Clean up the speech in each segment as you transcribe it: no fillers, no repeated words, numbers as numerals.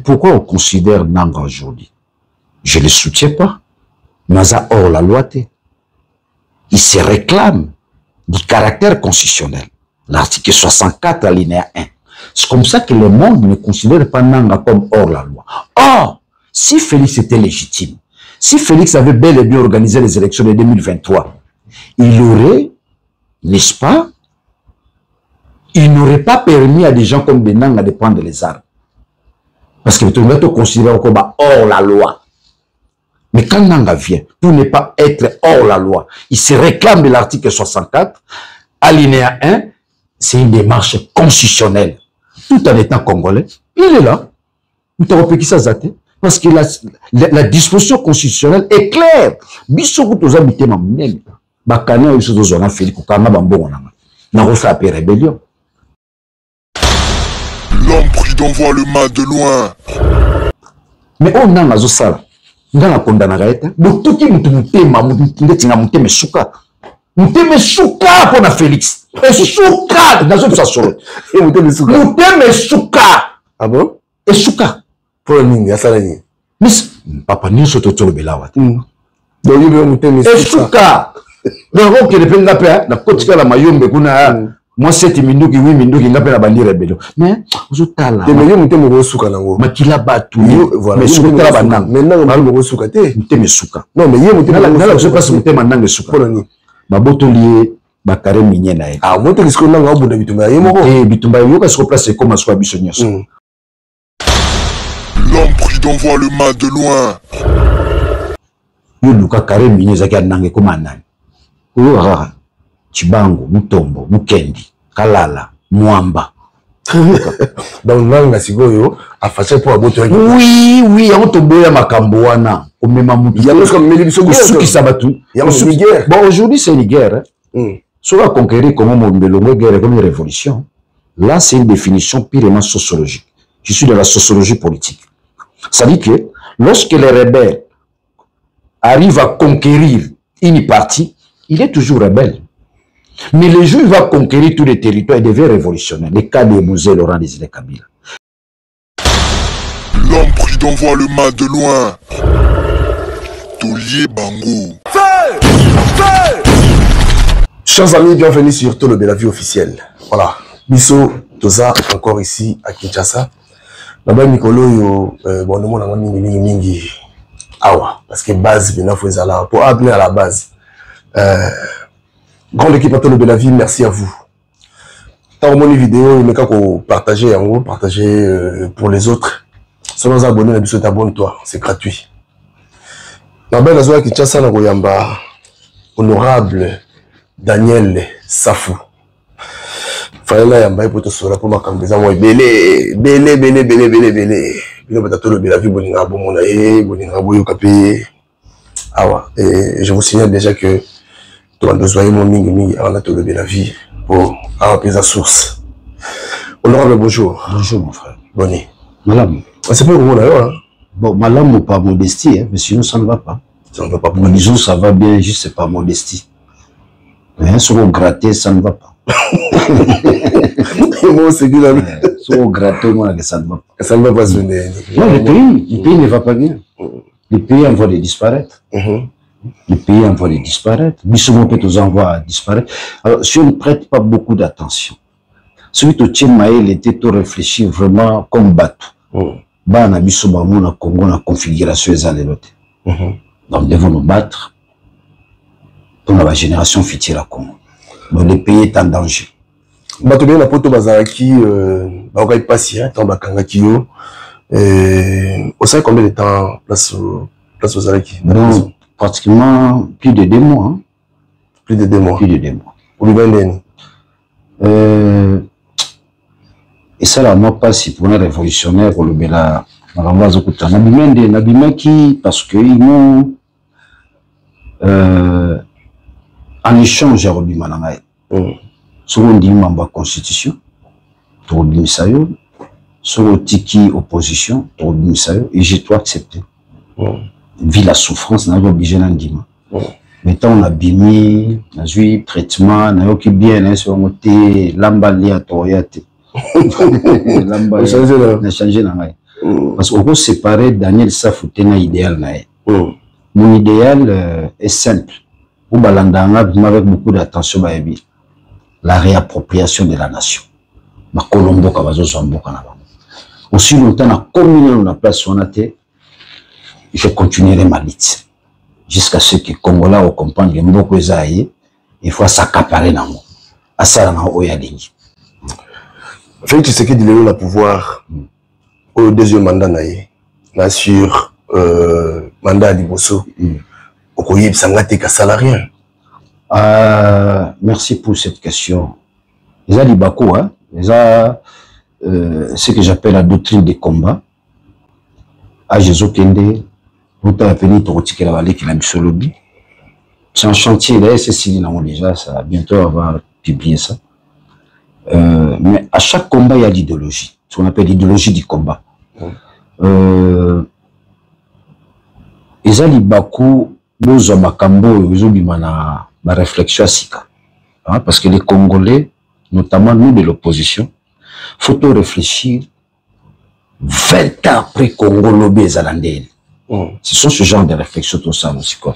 pourquoi on considère Nanga aujourd'hui? Je ne le soutiens pas. Naza hors la loi. Il se réclame du caractère constitutionnel. L'article 64, alinéa 1. C'est comme ça que le monde ne considère pas Nanga comme hors la loi. Or, si Félix était légitime, si Félix avait bel et bien organisé les élections de 2023, il aurait, n'est-ce pas, il n'aurait pas permis à des gens comme Benanga de prendre les armes. Parce que tout le monde considère comme hors la loi. Mais quand Nanga vient, pour ne pas être hors la loi, il se réclame de l'article 64, alinéa 1, c'est une démarche constitutionnelle. Tout en étant congolais, il est là. Parce que la disposition constitutionnelle est claire. L'homme prudent voit le mal de loin. Mais on a un sala. Dans la condamnation, tout qui me souka pour na Félix. Et souka dans une façon. Me souka. Ah bon? Et souka. Pour nini asalani. Mais papa ni soto tolo belawa. Donc il veut monter me souka. Donc on le penga pe na kotika la mayombe kuna moi 7 minutes 8 minutes ngape na bandi rebellion. Mais ozotala. Te me yo monter me souka nango. Makila batu. Voilà. Mais souka la bananga. Maintenant on me souka te. Me souka. Non mais yo monter na je passe monter mananga souka. Pour nini? Baboto lié bakare minye na ye. Ah monter ce qu'on a ngabo de bitumba ye moko. Eh bitumba yo ka se place comme aswa bisonyoso. L'homme prudent voit le mal de loin. Yo luka kare minye zaki anange koma nani. Oyo rara. Chibango, Mutombo, Mukendi, Kalala, Mwamba. Donc Nanga Sigoyo a fait pour aboto. Oui, on tombe à Makamboana. Au même moment. Il y a comme ceux qui s'abattent. Il y a une guerre. Bon, aujourd'hui, c'est une guerre. Soit à conquérir comme on me guerre comme une révolution. Là, c'est une définition purement sociologique. Je suis de la sociologie politique. Ça dit que lorsque les rebelles arrivent à conquérir une partie, il est toujours rebelle. Mais le jour où il va conquérir tous les territoires, il devient révolutionnaire. Le cas de Mouzé Laurent Désiré Kabila. L'homme prudent voit le mal de loin. Tolier Bango. Chers amis, bienvenue sur Tolo de la vie officielle. Voilà. Bisso, Toza, encore ici à Kinshasa. Là-bas, Nicolo, bon, nous avons mingi. Awa. Parce que base, bien, faut là. Pour appeler à la base. Grande équipe à Tolo de la vie, merci à vous. Tant que mon vidéo, il faut partager en gros, partager pour les autres. Si vous abonnez, abonne-toi, c'est gratuit. Ma belle Azoa Kinshasa na Goyamba, honorable Daniel Safou. Fayela yamba pour te sora pour ma cambeza moi belé. Bilo bata Tolo de la vie boninga bomona boninga boyo kapé. Awa, et je vous signale déjà que tu as besoin de mon mingi avant de lever la vie pour avoir sa source. Honorable, bonjour. Bonjour, mon frère. Bonnie. Malam. C'est pas gros là. Bon, malam ou pas modestie, hein, mais sinon ça ne va pas. Ça ne va pas. Bon, disons ça va bien, juste c'est pas modestie. Mais si on gratte, ça ne va pas. Moi, c'est du là. Si on gratte, moi, ça ne va pas. Ça ne va pas sonner. Non, le pays ne va pas bien. Le pays en voie de disparaître. Le pays en voie de disparaître. Bissoumo peut nous envoyer disparaître. Alors, si on ne prête pas beaucoup d'attention, celui qui tient Maël était tout réfléchir vraiment comme bateau. Bana Bissoumo, on a Congo, la configuration des allélotes. Donc, nous devons nous battre pour la génération future à Congo. Donc, le pays est en danger. Bateau bien, la poto Bazaraki, Baokai Passi, tant Bakangakio. Au sein combien de temps place aux Alaki? Non, pratiquement plus de 2 mois. Hein? Plus de 2 mois. Plus de 2 mois. Pour le et ça, là, moi, pas si pour un révolutionnaire, pour le Bela, Nabimaki, parce qu'ils m'ont, en échange, à Robi Manangaï. Sur on dit, Mamba Constitution, Robi Misayo, sur Tiki Opposition, Robi Misayo, et j'ai tout accepté. Vu la souffrance, on a obligé d'endima. Maintenant, on a bimé, on a eu traitement, on a eu bien, on a eu l'emballé à Toyate. On a changé la main. Parce qu'on peut séparer Daniel Safoutena idéal. Mon idéal est simple. Ou balandanga avec beaucoup d'attention, la réappropriation de la nation. Ma Colombo Kabazo Zamboka na bango. Aussi longtemps na commune na place on a été, je continuerai ma lutte jusqu'à ce que Congolais au comprendre mboko ezaye, il faut s'accaparer nango. Asala na oya lingi. Félix Tshisekedi il a eu le pouvoir au deuxième mandat naie, na sur mandat liboso. Okoyeb sangate ka salarié. Merci pour cette question. Les Alibako, hein, ce que j'appelle la doctrine des combats. À Jésus Kende, vous avez appelé Toroti Kelavale qui l'a mis sur le but. C'est un chantier, là, c'est signé déjà, ça, bientôt on va publier ça. Mais à chaque combat, il y a l'idéologie, ce qu'on appelle l'idéologie du combat. Les Alibako, nous avons Makambo, ils ont mis ma réflexion à Sika. Parce que les Congolais, notamment nous de l'opposition, faut réfléchir 20 ans après Congo Lobé Zalandé. Ce sont ce genre de réflexion tout ça aussi quoi.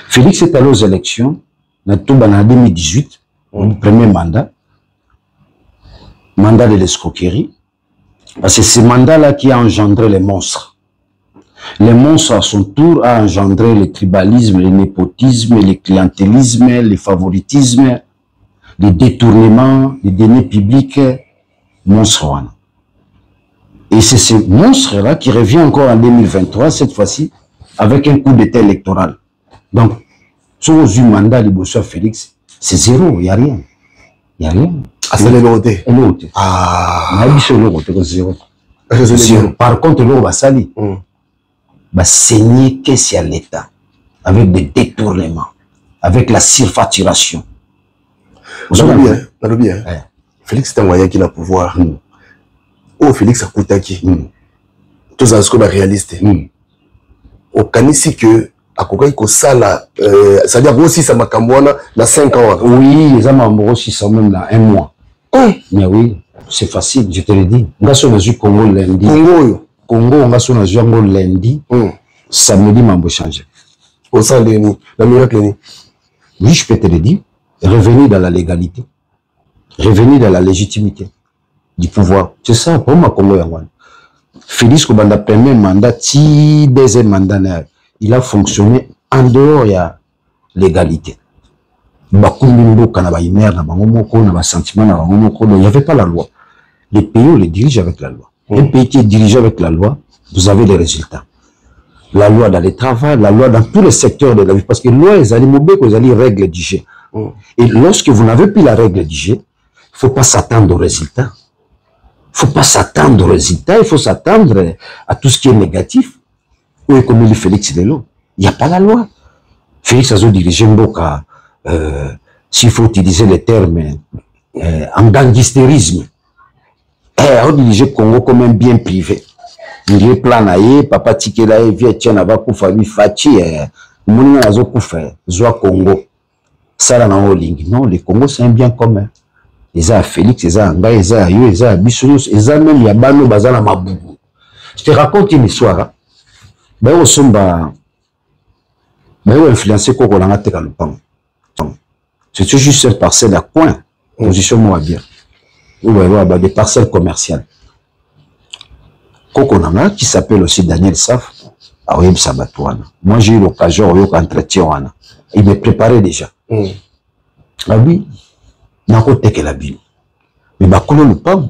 Félix est allé aux élections en 2018, le premier mandat de l'escroquerie, parce que c'est ce mandat-là qui a engendré les monstres. Les monstres, à son tour, a engendré le tribalisme, le népotisme, le clientélisme, le favoritisme, les détournements, les deniers publics, monstres. Et c'est ce monstre-là qui revient encore en 2023, cette fois-ci, avec un coup d'état électoral. Donc, sur le mandat de Bosso Félix, c'est zéro, il n'y a rien. Il n'y a rien. Ah, c'est l'autre. L'autre. Ah, c'est l'autre, zéro. Par contre, l'autre va salir. Va saigner qu'est-ce à l'État, avec des détournements, avec la surfacturation. Vous avez bien. Félix est un moyen qui a pouvoir. Oh, Félix a coûté qui. Tout ça, c'est réaliste. Au Kanisi que, à Kokai Kosala, c'est-à-dire aussi ça m'a camouana dans 5 ans. Oui, ça m'a aussi ça même dans 1 mois. Mais oui, c'est facile, je te le dis. Nous avons vu Congo lundi. Congo, on va sur le lundi, samedi, m'a changé. Au sein de nous, la miracle. Oui, je peux te le dire. Revenir dans la légalité. Revenir dans la légitimité du pouvoir. C'est ça, pour moi, Congo. Félix Kobanda, premier mandat, deuxième mandat, il a fonctionné en dehors de la légalité. Il n'y avait pas la loi. Les pays, on les dirige avec la loi. Un pays qui est dirigé avec la loi, vous avez des résultats. La loi dans le travail, la loi dans tous les secteurs de la vie. Parce que la loi, ils allaient règles du jeu. Et lorsque vous n'avez plus la règle du jeu, il ne faut pas s'attendre aux résultats. Il ne faut pas s'attendre aux résultats, il faut s'attendre à tout ce qui est négatif. Oui, comme dit Félix Lelo, il n'y a pas la loi. Félix a dirigé Mboka, s'il faut utiliser les termes, en gangsterisme. On dirige le Congo comme un bien privé. Il est planaé, papa Tikelae, Vietien, Avakufa, Fachi, Mouna Azokufa, Zoa Congo. Ça, là, non, le Congo, c'est un bien commun. Ils ont Félix, ils ont Anga, ils ont Ayo, ils ont Bissounos, ils ont même Yabano, Bazala Maboubou. Je te raconte une histoire. Ben, au Somba, ben, au influencé Koko Langa Tekalupan. C'est juste une parcelle à coin. Position moi bien. Des parcelles commerciales. Kokonanga, qui s'appelle aussi Daniel Saf, à Oyeb Sabatouana. Moi, j'ai eu l'occasion de entretien. Il me préparait déjà. Ah oui, n'a pas été que la bine. Mais bakolo le pam,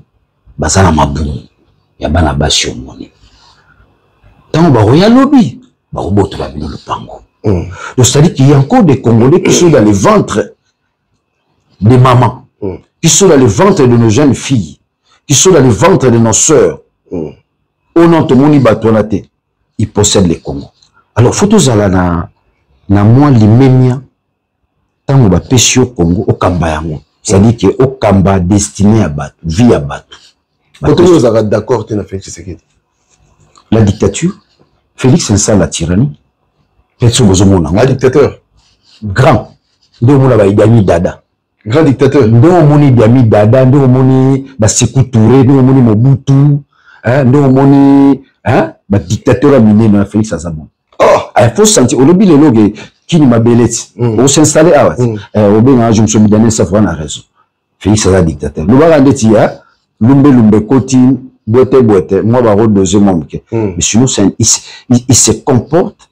bazana mabou. Yabana basio moni. Tant ba roya lobby, ba roboto la bine le pango. Donc c'est-à-dire qu'il y a encore des Congolais qui sont dans les ventres des mamans. Qui sont dans le ventre de nos jeunes filles, qui sont dans le ventre de nos sœurs. Au nom de Moni Batonate, ils possèdent les Congo. Alors, faut tous aller na moi l'immédiat, tant qu'on va pêcher au Congo, au Kamba. C'est-à-dire que au Kamba destiné à battre, vie à battre. Quand vous êtes d'accord, tu n'as fait que c'est la dictature, Félix c'est ça la tyrannie. Un dictateur grand. De mon dada. Grand dictateur. Ndo moni Biami Dada, ndo moni Basekou Touré, ndo moni Mobutu, non moni dictateur miné na Félix Azabon. Il faut sentir au lobby les logs qui m'a beleti on s'installer au bien je me suis donné ça vraiment raison Félix Azabon dictateur le va rendre tia lumbe koti boite moi va redoser mon mais sinon il se comporte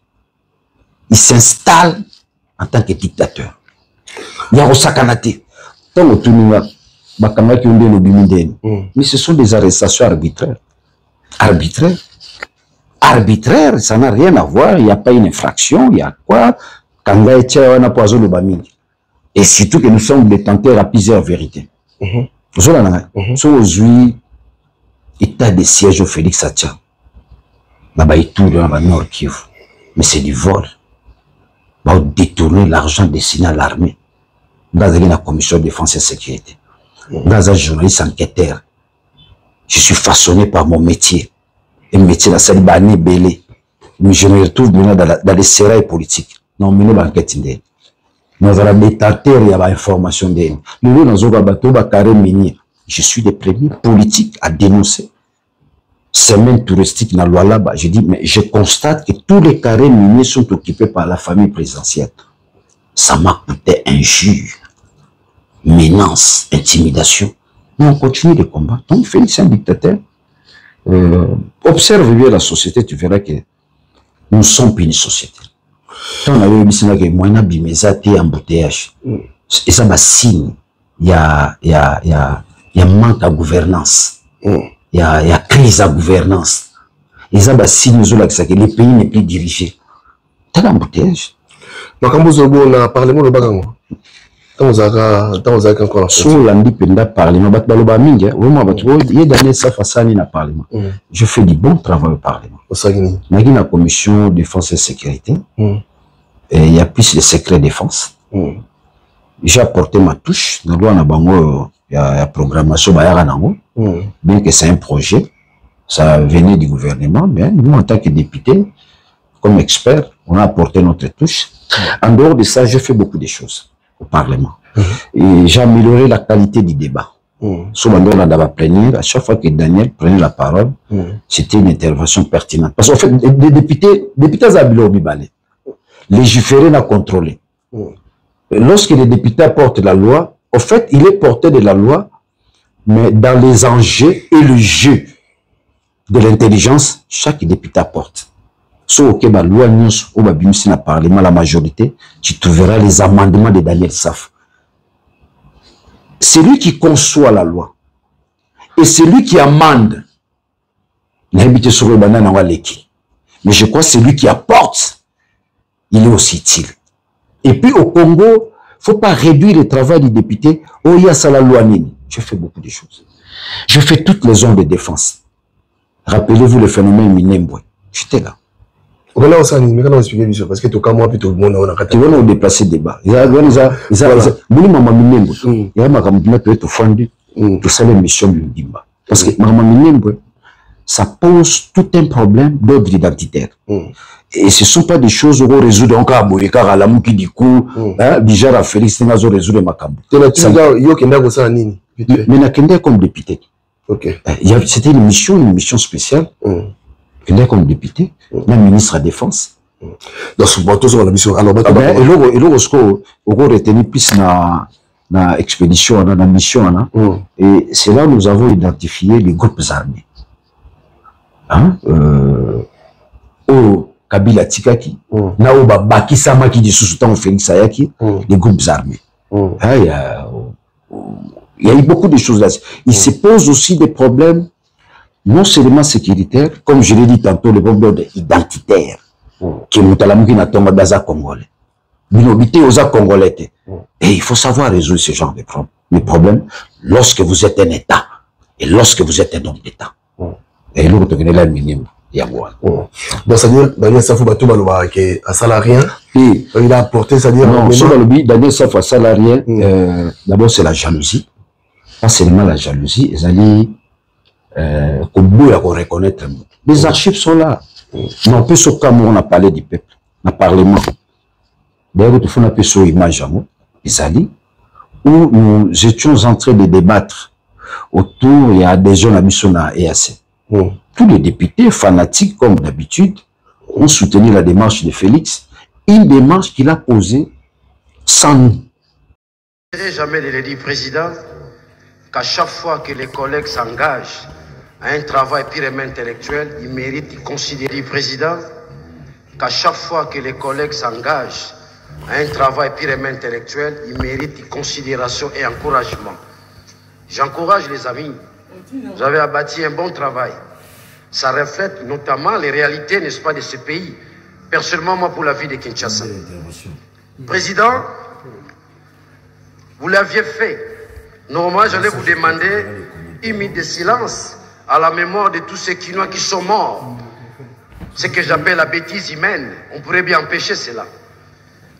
il s'installe en tant que dictateur il y a Osakanate tant autonomie bakanga qui ont des lobby mais ce sont des arrestations arbitraire, ça n'a rien à voir, il n'y a pas une infraction, il y a quoi? Kanga et Tchèque, on a poison le baming. Et surtout que nous sommes détenteurs à plusieurs vérités. Nous aujourd'hui, état de siège au Félix Sacha. Là-bas, il tourne dans le Nord Kivu. Mais c'est du vol. On détourner l'argent destiné à l'armée. Dans la commission de défense et sécurité. Dans un journaliste enquêteur. Je suis façonné par mon métier. Un métier dans cette banée belé. Mais je me retrouve maintenant dans les sérails politiques. Non, mais nous, enquête. Nous avons des détenteurs, il y a des informations. Nous avons je suis le premier politique à dénoncer. Semaine touristique dans loi là-bas. Je dis, mais je constate que tous les carrés miniers sont occupés par la famille présidentielle. Ça m'a coûté injure, menace, intimidation. Mais on continue le combat. Donc, Félix est un dictateur. Observe bien la société, tu verras que nous sommes une société. Quand on avait dit que moi, on a bimezate embouteillage. Et ça m'a signe. Il y a manque à gouvernance. Il y a crise à gouvernance. Et ça m'a signe que le pays n'est plus dirigé. T'as l'embouteillage. Mais quand vous avez parlé de Bagango, quand vous avez encore la sur l'indépendant parlement, je fais du bon travail au parlement. Il y a la commission défense et sécurité. Et il y a plus de secret défense. J'ai apporté ma touche. Il y a la programmation. Bien que c'est un projet, ça venait du gouvernement. Mais nous, en tant que député, comme expert, on a apporté notre touche. En dehors de ça, j'ai fait beaucoup de choses au Parlement. Et j'ai amélioré la qualité du débat. Souvent, on a plénière, à chaque fois que Daniel prenait la parole, c'était une intervention pertinente. Parce qu'en fait, les députés Zabilo Bibale, légiférer n'a contrôlé. Lorsque les députés apportent la loi, en fait, il est porté de la loi, mais dans les enjeux et le jeu de l'intelligence, chaque député apporte. Sauf que la loi au Parlement, la majorité, tu trouveras les amendements de Daniel Saf. C'est lui qui conçoit la loi. Et c'est lui qui amende. Mais je crois que c'est lui qui apporte. Il est aussi utile. Et puis au Congo, il ne faut pas réduire le travail du député. Oh, il y a ça la loi Nini. Je fais beaucoup de choses. Je fais toutes les zones de défense. Rappelez-vous le phénomène Minembwe. J'étais là. Parce que tout moi puis tout le monde tu vas nous déplacer le débat. Il y a mission parce que ça pose tout un problème d'ordre identitaire. Et ce ne sont pas des choses où on résout donc à car à la mouki du coup, déjà à Félix n'a pas résoudre ma cambo. Mais n'a qu'un comme député. C'était une mission spéciale. Il est comme député, même ministre de la Défense. Donc, sur la mission. Alors, et on retenu plus na expédition, na mission. Et c'est là où nous avons identifié les groupes armés. Au Kabila Tikaki, na oba Bakisama qui dit sous-temps Félix Sayaki, les groupes armés. Il y a eu beaucoup de choses là. Il se pose aussi des problèmes non seulement sécuritaire, comme je l'ai dit tantôt, le problème identitaire, qui est Moutalamuki n'a tombé dans Congolais. Binobité aux Congolais. Et il faut savoir résoudre ce genre de problèmes lorsque vous êtes un État et lorsque vous êtes un homme d'État. Et l'autre, vous là, minimum. Donc, c'est-à-dire, Daniel Safou Batou Balouba, qui est un salarié, il a apporté, c'est-à-dire. Non, Daniel Safou, salarié, d'abord, c'est la jalousie. Pas seulement la jalousie, ils allaient. Reconnaître. Les archives sont là. Non, plus au Cameroun, on a parlé du peuple, on a parlement. D'ailleurs, il faut un peu sur l'image, où nous étions en train de débattre autour, il y a des gens à Bissona et assez. Tous les députés fanatiques, comme d'habitude, ont soutenu la démarche de Félix, une démarche qu'il a posée sans nous. Je n'ai jamais de le dire, Président, qu'à chaque fois que les collègues s'engagent à un travail purement intellectuel, ils méritent de considérer, Président, qu'à chaque fois que les collègues s'engagent à un travail purement intellectuel, ils méritent de considération et encouragement. J'encourage les amis. Vous avez abattu un bon travail. Ça reflète notamment les réalités, n'est-ce pas, de ce pays. Personnellement, moi, pour la vie de Kinshasa. Président, vous l'aviez fait. Normalement, j'allais vous demander une minute de silence à la mémoire de tous ces Kinois qui sont morts. Ce que j'appelle la bêtise humaine. On pourrait bien empêcher cela.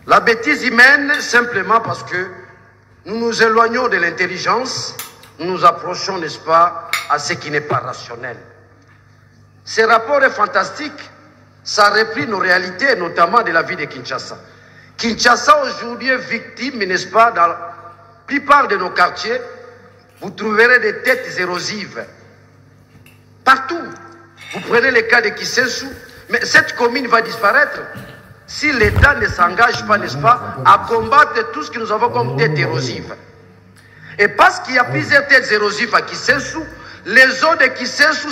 La bêtise humaine, simplement parce que nous nous éloignons de l'intelligence, nous nous approchons, n'est-ce pas, à ce qui n'est pas rationnel. Ce rapport est fantastique. Ça repris nos réalités, notamment de la vie de Kinshasa. Kinshasa aujourd'hui est victime, n'est-ce pas, dans la plupart de nos quartiers, vous trouverez des têtes érosives. Partout. Vous prenez le cas de Kisensu, mais cette commune va disparaître si l'État ne s'engage pas, n'est-ce pas, à combattre tout ce que nous avons comme têtes érosives. Et parce qu'il y a plusieurs têtes érosives à Kisensu, les eaux de Kisensu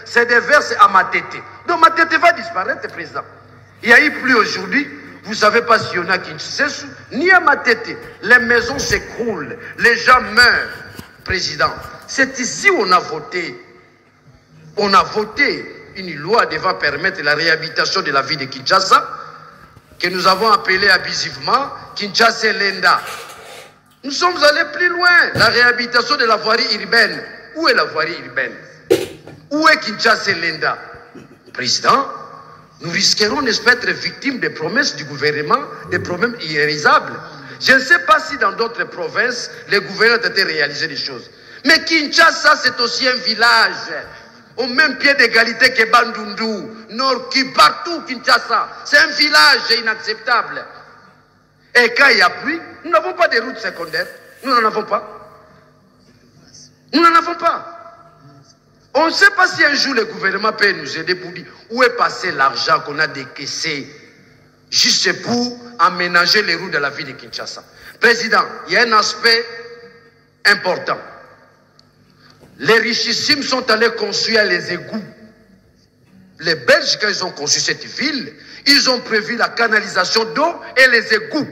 se déversent à Matete. Donc Matete va disparaître, Président. Il n'y a eu plus aujourd'hui, vous ne savez pas s'il y en a qui Kisensu, ni à Matete. Les maisons s'écroulent, les gens meurent, Président. C'est ici où on a voté. On a voté une loi devant permettre la réhabilitation de la ville de Kinshasa, que nous avons appelée abusivement Kinshasa Lenda. Nous sommes allés plus loin. La réhabilitation de la voirie urbaine. Où est la voirie urbaine? Où est Kinshasa Lenda? Président, nous risquerons, n'est-ce pas, d'être victimes des promesses du gouvernement, des promesses irréalisables. Je ne sais pas si dans d'autres provinces, les gouvernements ont été réalisés des choses. Mais Kinshasa, c'est aussi un village. Au même pied d'égalité que Bandundu, Nord Kivu, partout Kinshasa. C'est un village inacceptable. Et quand il y a pluie, nous n'avons pas de routes secondaires. Nous n'en avons pas. Nous n'en avons pas. On ne sait pas si un jour le gouvernement peut nous aider pour dire où est passé l'argent qu'on a décaissé juste pour aménager les routes de la ville de Kinshasa. Président, il y a un aspect important. Les richissimes sont allés construire les égouts. Les Belges, quand ils ont construit cette ville, ils ont prévu la canalisation d'eau et les égouts.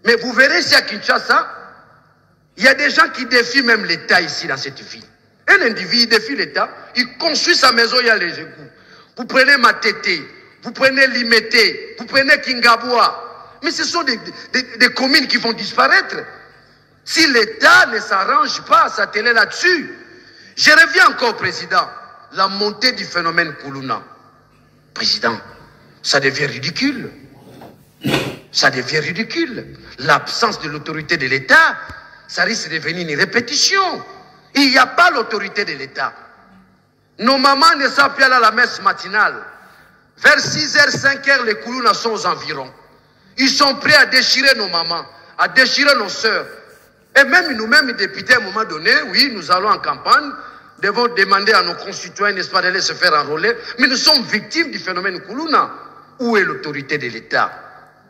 Mais vous verrez ici à Kinshasa, il y a des gens qui défient même l'État ici dans cette ville. Un individu défie l'État, il construit sa maison, il y a les égouts. Vous prenez Matete, vous prenez Limete, vous prenez Kingaboua. Mais ce sont des communes qui vont disparaître. Si l'État ne s'arrange pas à s'atteler là-dessus, je reviens encore, Président, la montée du phénomène Koulouna. Président, ça devient ridicule. Ça devient ridicule. L'absence de l'autorité de l'État, ça risque de devenir une répétition. Il n'y a pas l'autorité de l'État. Nos mamans ne savent plus aller à la messe matinale. Vers 6h, 5h, les Koulouna sont aux environs. Ils sont prêts à déchirer nos mamans, à déchirer nos sœurs. Et même nous-mêmes, députés, à un moment donné, oui, nous allons en campagne, devons demander à nos concitoyens, n'est-ce pas, d'aller se faire enrôler. Mais nous sommes victimes du phénomène Koulouna. Où est l'autorité de l'État?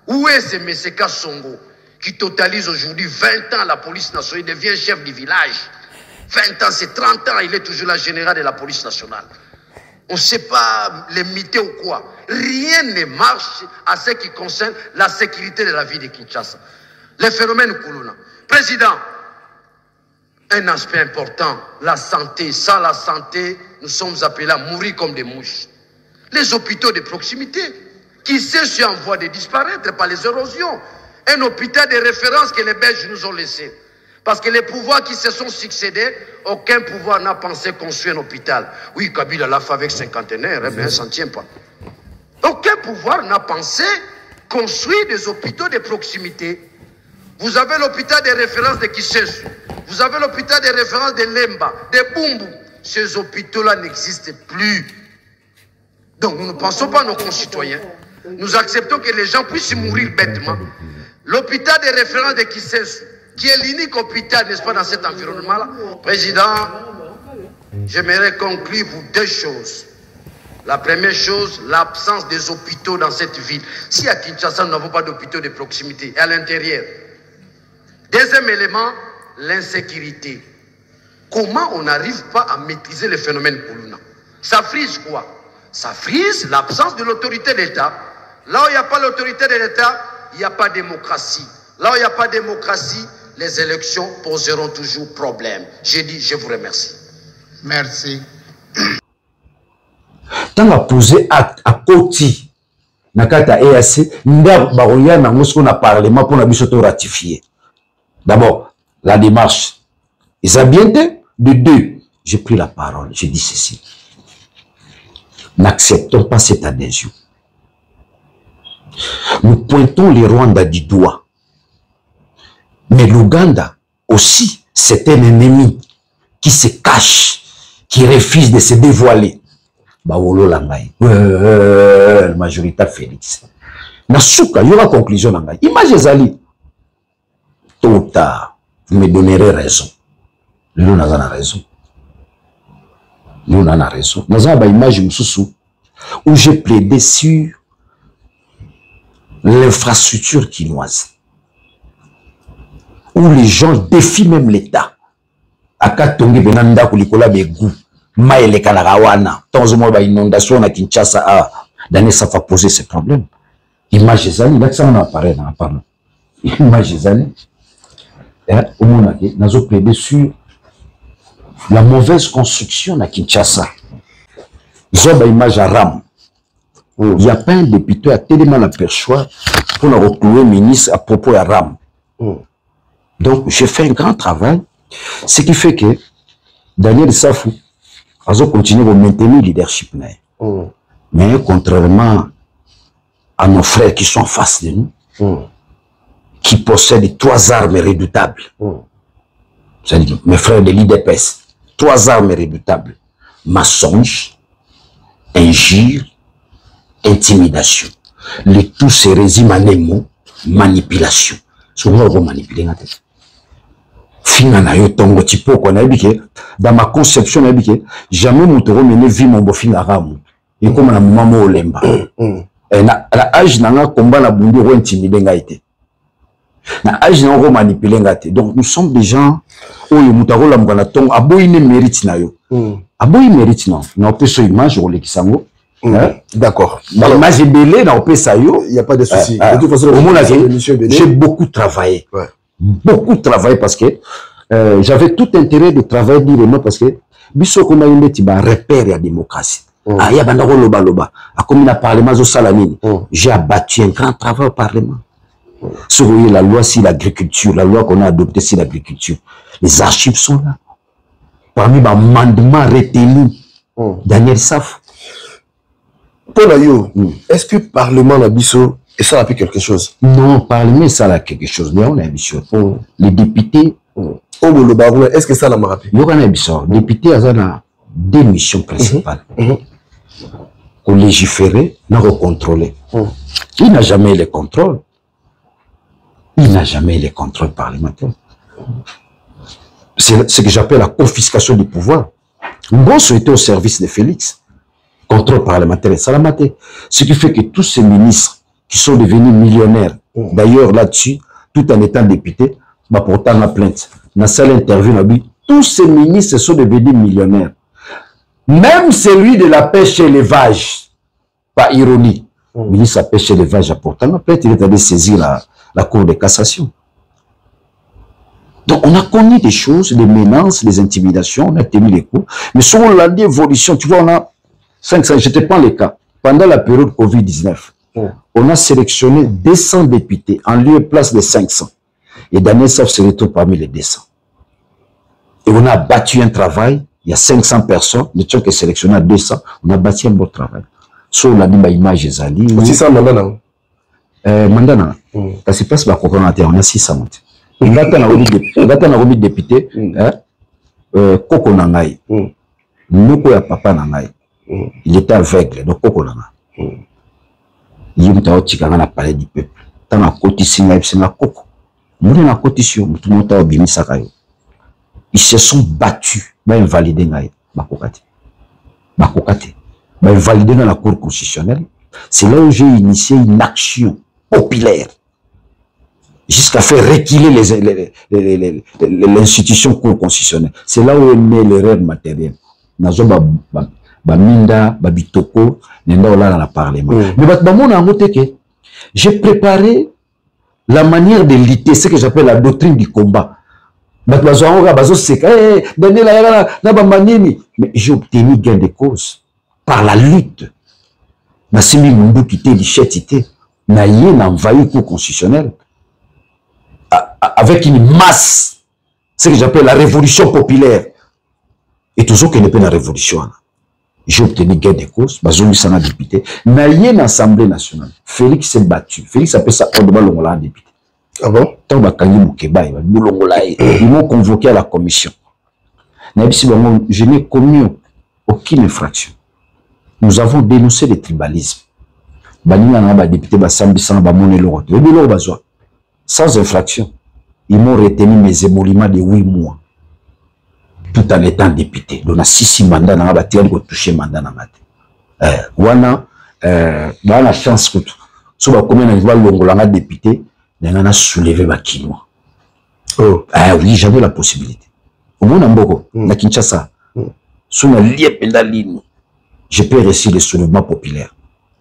Où est ce Meseka Songo qui totalise aujourd'hui 20 ans à la police nationale? Il devient chef du village. 20 ans, c'est 30 ans, il est toujours la générale de la police nationale. On ne sait pas l'imiter ou quoi. Rien ne marche à ce qui concerne la sécurité de la vie de Kinshasa. Le phénomène Koulouna. Président, un aspect important, la santé. Sans la santé, nous sommes appelés à mourir comme des mouches. Les hôpitaux de proximité, qui sait si en voie de disparaître par les érosions. Un hôpital de référence que les Belges nous ont laissé. Parce que les pouvoirs qui se sont succédés, aucun pouvoir n'a pensé construire un hôpital. Oui, Kabila l'a fait avec cinquantenaire, mais ça ne tient pas. Aucun pouvoir n'a pensé construire des hôpitaux de proximité. Vous avez l'hôpital de référence de Kisensu. Vous avez l'hôpital de référence de Lemba, de Bumbu. Ces hôpitaux-là n'existent plus. Donc nous ne pensons pas à nos concitoyens. Nous acceptons que les gens puissent mourir bêtement. L'hôpital de référence de Kisensu, qui est l'unique hôpital, n'est-ce pas, dans cet environnement-là. Président, j'aimerais conclure pour deux choses. La première chose, l'absence des hôpitaux dans cette ville. Si à Kinshasa, nous n'avons pas d'hôpitaux de proximité, et à l'intérieur. Deuxième élément, l'insécurité. Comment on n'arrive pas à maîtriser le phénomène Koulouna? Ça frise quoi? Ça frise l'absence de l'autorité d'État. Là où il n'y a pas l'autorité de l'État, il n'y a pas de démocratie. Là où il n'y a pas de démocratie, les élections poseront toujours problème. J'ai dit, je vous remercie. Merci. Tant à poser acte à côté, nakata EAC, nda baroya na ngosko na parlement pour na bisoto ratifier. D'abord, la démarche. Ils ont bien été. De deux, j'ai pris la parole, j'ai dit ceci. N'acceptons pas cette adhésion. Nous pointons les Rwandais du doigt. Mais l'Ouganda aussi, c'est un ennemi qui se cache, qui refuse de se dévoiler. Bawolo Langai, le majoritaire Félix. Nasuka, il y aura conclusion Langai. Imagine Zali. Tôt ou tard, vous me donnerez raison. Nous n'avons pas raison. Nous n'avons pas raison. Nous avons une image où j'ai plaidé sur l'infrastructure quinoise. Où les gens défient même l'État. Akatongi benanda kulikola begu. Maele kanarawana. Tant moins ba inondation na Kinshasa d'année ça va poser ces problèmes. Image zali là ça on apparaît dans pardon. Image zali. Au monde nous avons plaidé sur la mauvaise construction à Kinshasa. Ils ont une image à Ram. Il n'y a pas un député à tellement l'aperçoit pour nous reclouer ministre à propos de Ram. Donc, j'ai fait un grand travail. Ce qui fait que Daniel Safou a continué à maintenir le leadership. Mais contrairement à nos frères qui sont en face de nous, qui possèdent 3 armes redoutables, c'est-à-dire mes frères de l'IDPS, 3 armes redoutables: mensonge, injure, intimidation. Le tout se résume en un mot: manipulation. Souvent, on va manipuler. Dans ma conception, jamais je ne mené vie mon beau-fils à Ram. Et comme la maman Olemba. Et à l'âge, n'a combat la bondi ou intimidé ngaïté. Na âge n'a pas manipulé ngaïté. Donc nous sommes des gens où il mutaro la mbana tong abo il ne mérite na yo. Abo il mérite non. Na opé so image ou le kisango. D'accord. L'image est belée na opé sa yo. Il n'y a pas de souci. De toute façon, j'ai beaucoup travaillé. Beaucoup travaillé parce que j'avais tout intérêt de travailler directement parce que biso comme une bête ba repère la démocratie. Ah ya banda ko loba loba. A comme na parlement zo salamine. J'ai abattu un grand travail au parlement. Sur la loi sur l'agriculture, la loi qu'on a adoptée sur l'agriculture. Les archives sont là. Parmi les amendements retenus, Daniel Saf. Paul Ayo, est-ce que le Parlement Nabiso, et ça a fait quelque chose? Non, Parlement, ça a quelque chose. Mais on a ambition. Les députés. Est-ce que ça l'a rappelé? Il y a une ambition. Les députés ont 2 missions principales. Pour légiférer, non contrôler. Il n'a jamais les contrôles. Il n'a jamais les contrôles parlementaires. C'est ce que j'appelle la confiscation du pouvoir. Bon, était au service de Félix. Contrôle parlementaire et salamaté. Ce qui fait que tous ces ministres qui sont devenus millionnaires, d'ailleurs là-dessus, tout en étant députés, bah pourtant la plainte. Dans cette interview, tous ces ministres sont devenus millionnaires. Même celui de la pêche et l'élevage, pas ironie. Le ministre de la pêche et l'élevage a pourtant la plainte, il est allé saisir la Cour de cassation. Donc on a connu des choses, des menaces, des intimidations, on a tenu les coups. Mais selon la évolution, tu vois, on a 500, je te prends les cas. Pendant la période Covid-19, on a sélectionné 200 députés en lieu et place de 500. Et Daniel Saf se retrouve parmi les 200. Et on a bâti un travail, il y a 500 personnes, nous sommes que sélectionné à 200, on a bâti un beau travail. Sur la image des alliés. C'est ça, Mandana. Mandana, ça se passe par on a 600. On a remis député, Koko Nangaï. Nous, il y a papa Nangaï. Il était aveugle, donc Koko Nangaï. Il y a un palais du peuple. Tant à côté, c'est un Koko. Nous, on a côté sur tout le monde. Ils se sont battus, invalidés. bakokate. Bakokate. Validé dans la Cour constitutionnelle. C'est là où j'ai initié une action populaire jusqu'à faire reculer l'institution Cour constitutionnelle. C'est là où est né l'erreur matérielle. Nazo minda, bitoko, nenda ola dans le Parlement. Mais j'ai préparé la manière de lutter, ce que j'appelle la doctrine du combat. Mais j'ai obtenu gain de cause par la lutte. Nassimi Mundu quitté, l'ichetité, naïe, n'a envahi le Cour constitutionnel avec une masse, ce que j'appelle la révolution populaire. Et toujours qu'il n'y ait pas de révolution. J'ai obtenu gain de cause, Bazoumi Sana député, naïe l'Assemblée nationale. Félix s'est battu. Félix appelle ça Odoma Longola député. Ah bon? Ils m'ont convoqué à la commission. Je n'ai commis aucune infraction. Nous avons dénoncé le tribalisme. Sans infraction. Ils m'ont retenu mes émoluments de 8 mois. Tout en étant député. On a 6 mandats dans la terre pour toucher mandat dans la terre. On a la chance que si on a député, on a soulevé ma quinoa. Ah oui, j'avais la possibilité. Au moins, na Kinshasa, sur la ligne, je peux réussir le soulèvement populaire.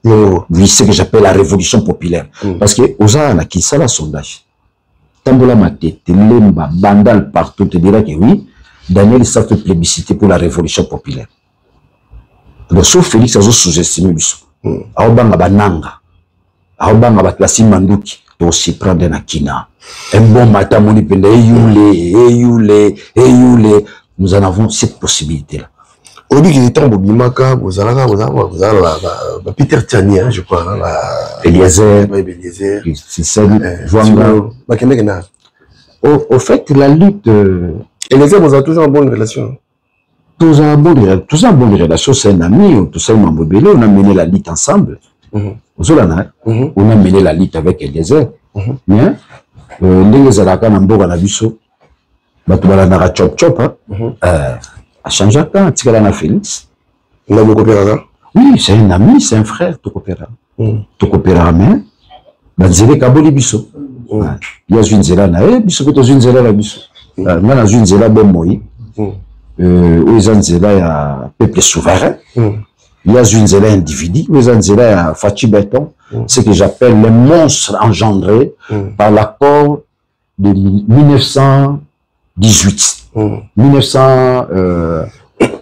Oui, c'est ce que j'appelle la révolution populaire. Parce que, aux gens, on a qui ça, la sondage. Tambola Maté, Telemba, Bandal, partout, te dira que oui, Daniel s'est fait plébisciter pour la révolution populaire. Donc, sauf Félix a sous-estimé, Aobanga Bananga, Aobanga Batlasi Manduki, aussi prendre un akina. Un bon matin, mon épée, nous en avons cette possibilité-là. Au lieu de temps, vous avez Peter Tchani, je crois. Eliezer. C'est ça. Au fait, la lutte. Eliezer, vous avez toujours une bonne relation. Tous en bonne relation, c'est un ami, tout ça, on a mené la lutte ensemble. On a mené la lutte avec Eliezer. Mais, les Araka Namboga Nabiso, Batubalanara Chop Chop, a changé quand tu as Félix. Oui, c'est un ami, c'est un frère, tout coopéra. Tout coopéra, mais, Banzele Kaboli Biso. Il y a une zéla, Biso, il y a une zéla, Biso. Il y a une zéla, Bemoï. Où il y a une zéla, peuple souverain. Il y a une zéla individu, où il y a une zéla, Fachi Béton. Ce que j'appelle les monstres engendrés par l'accord de 1918.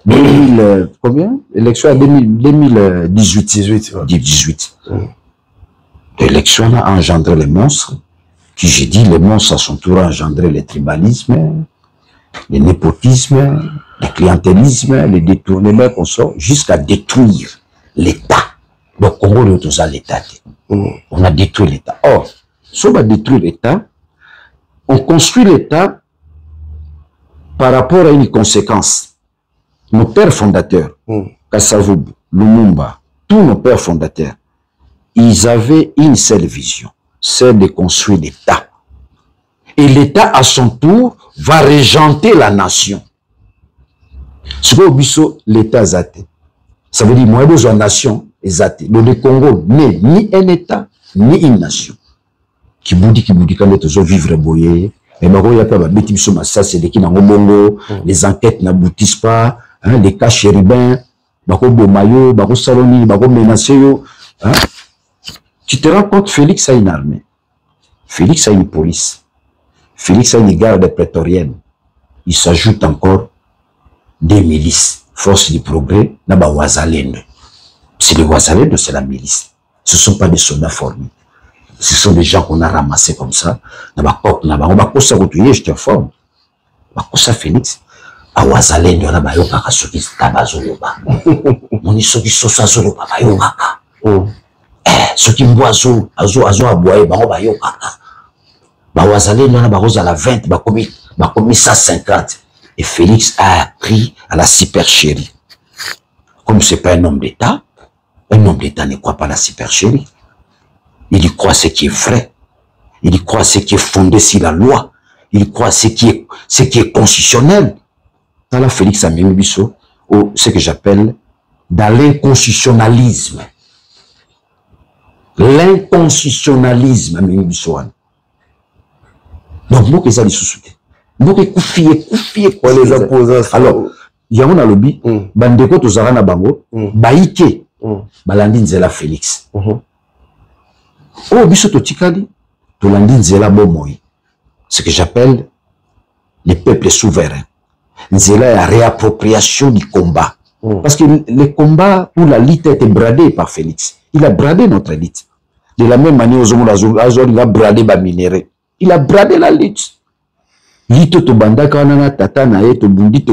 2000, combien? Élection à 2018. 18. L'élection a engendré les monstres, qui j'ai dit, les monstres à son tour ont engendré le tribalisme, le népotisme, le clientélisme, le détournement qu'on sort, jusqu'à détruire l'État. Donc, on va tout ça l'État. On a détruit l'État. Or, si on va détruire l'État, on construit l'État par rapport à une conséquence. Nos pères fondateurs, Kasavubu, Lumumba, tous nos pères fondateurs, ils avaient une seule vision, celle de construire l'État. Et l'État, à son tour, va régenter la nation. Ce que l'État zate. Ça veut dire, moi, j'ai besoin de nation. Le Congo n'est ni un État, ni une nation. Qui boudi, quand les vivre boyé, mais les enquêtes n'aboutissent pas, les cas chérubins, tu te rends compte, Félix a une armée, Félix a une police, Félix a une garde prétorienne. Il s'ajoute encore des milices, force du progrès, là-bas, Ouazalendo. C'est les Ouazalendo, c'est la milice. Ce ne sont pas des soldats formés. Ce sont des gens qu'on a ramassés comme ça. On va ça retrouver, je t'informe. On va ça Félix. A Ouazalendo, là-bas, il y a soki tabazoloba. Mon isoki sosa zoloba, ba yo kaka. Soki mboazo, azo aboye, ba yo kaka. Ba Ouazalendo, là-bas, à la 20, ba commis 150. Et Félix a appris à la supercherie. Comme c'est pas un homme d'État ne croit pas à la supercherie. Il y croit ce qui est vrai. Il y croit ce qui est fondé sur la loi. Il croit ce qui est constitutionnel. Dans la Félix a mis Bisso, ce que j'appelle dans l'inconstitutionnalisme. L'inconstitutionnalisme, donc, moi, ça les sous-soutés. Donc, koufié. Les opposants. Alors, il y a un lobby, bandeko tozara na bango, baïke, balandi nzela Félix. Oh, biso totikali, tolandi nzela bomoi. Ce que j'appelle les peuples souverains. Nzela la réappropriation du combat. Parce que le combat pour la lutte a été bradé par Félix. Il a bradé notre lutte. De la même manière, il a bradé ba minéré. Il a bradé la lutte. Lito to banda kanana tata na to bundi,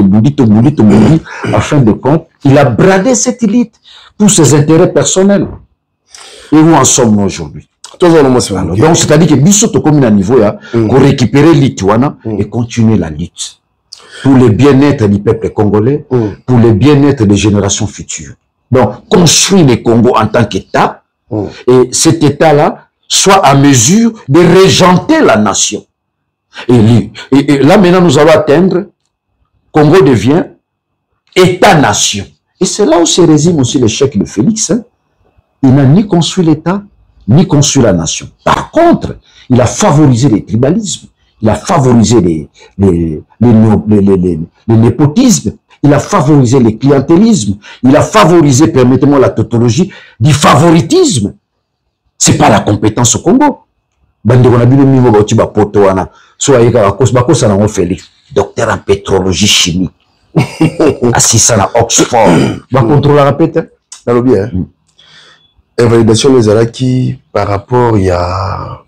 afin de compte, il a bradé cette lutte pour ses intérêts personnels. Et où en sommes-nous aujourd'hui? Donc, c'est-à-dire que biso to comme un niveau là, pour récupérer l'Ituana et continuer la lutte. Pour le bien-être du peuple congolais, pour le bien-être des générations futures. Donc, construire le Congo en tant qu'État, et cet État-là soit à mesure de régenter la nation. Et là, maintenant, nous allons atteindre, Congo devient État-nation. Et c'est là où se résume aussi l'échec de Félix. Hein. Il n'a ni construit l'État, ni construit la nation. Par contre, il a favorisé les tribalismes, il a favorisé les népotismes, il a favorisé le clientélisme, il a favorisé, permettez-moi la tautologie, du favoritisme. C'est pas la compétence au Congo. Bandeko na bino mivo bauti ba poto wana so ayeka bakosa na Félix, docteur en pétrologie chimie. Assistant à Oxford. Va contrôler la répète. Dans le bien. Invalidation des alaki par rapport il y a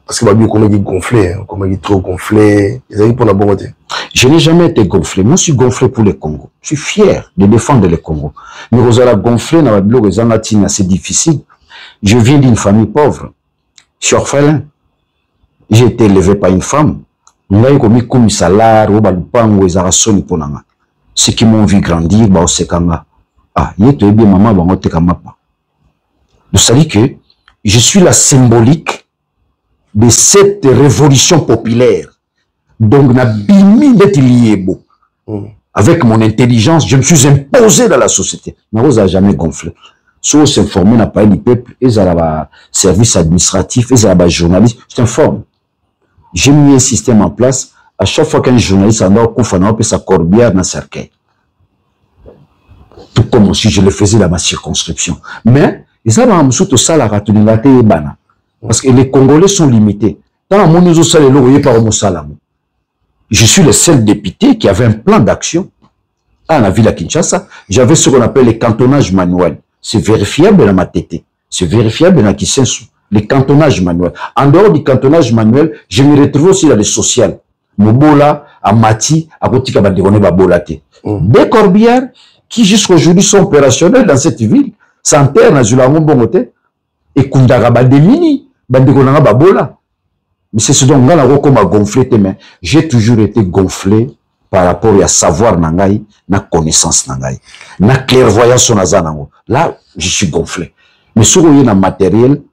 parce que Babi comment il gonflé, comment il trop gonflé, ils avaient pour la bonne côté. Je n'ai jamais été gonflé. Moi, je suis gonflé pour le Congo. Je suis fier de défendre le Congo. Mais vous allez gonfler dans la blog, c'est difficile. Je viens d'une famille pauvre. Je suis orphelin. J'ai été élevé par une femme. Ceux qui m'ont vu grandir, c'est-à-dire que je suis la symbolique de cette révolution populaire. Donc, avec mon intelligence, je me suis imposé dans la société. Je n'ai jamais gonflé. Si s'informer n'a pas du peuple, ils ont un service administratif, ils ont un journaliste, je t'informe. J'ai mis un système en place. À chaque fois qu'un journaliste en a peut sa corbière dans cercueil. Tout comme si je le faisais dans ma circonscription. Mais, ils ont un tout ça la parce que les Congolais sont limités. Dans mon nous je suis le seul député qui avait un plan d'action à la ville à Kinshasa. J'avais ce qu'on appelle les cantonnages manuels. C'est vérifiable dans ma tête. C'est vérifiable dans Kisensu. Les cantonnages manuels. En dehors du cantonnage manuel, je me retrouve aussi dans les sociales. Mobola, Amati, Akotika Bandirone Babolate. Des corbières qui jusqu'aujourd'hui sont opérationnels dans cette ville, s'enterrent dans Zulango Bongote, et Kundagaba Demini, Bandikonanga Babola. Mais c'est ce dont on a gonflé tes mains. J'ai toujours été gonflé par rapport à savoir nangai, na connaissance nangai, na clairvoyance nazanango. Là, je suis gonflé. Mais si on est dans matériel,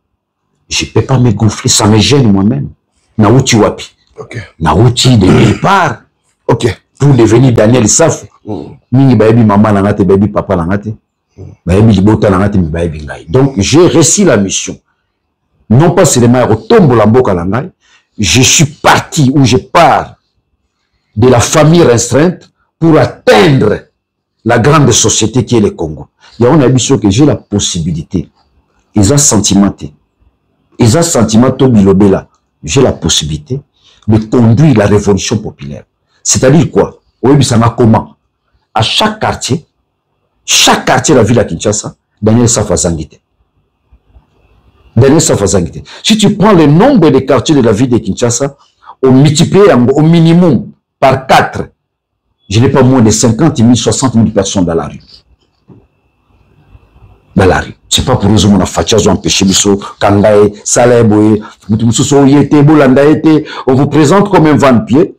je ne peux pas me gonfler, ça me gêne moi-même. Na outi wapi. Na outi de nulle part. Pour devenir Daniel Saf. Mingi baby maman nangate, baby papa nangate. Baby libota nangate, baby ngai. Donc, j'ai réussi la mission. Non pas seulement au tombeau la mboka langai. Je suis parti où je pars de la famille restreinte pour atteindre la grande société qui est le Congo. Il y a un ambition que j'ai la possibilité. Ils ont sentimenté. Ils ont sentimenté bilobela. J'ai la possibilité de conduire la révolution populaire. C'est-à-dire quoi? Oui, ça m'a comment? À chaque quartier de la ville à Kinshasa, Daniel Safazangite. Si tu prends le nombre de quartiers de la ville de Kinshasa, au multiplié au minimum par 4, je n'ai pas moins de 50 000, 60 000 personnes dans la rue. Dans la rue. C'est pas pour nous qu'on a fait empêcher Kangae, Saleboye, on vous présente comme un vent-pied.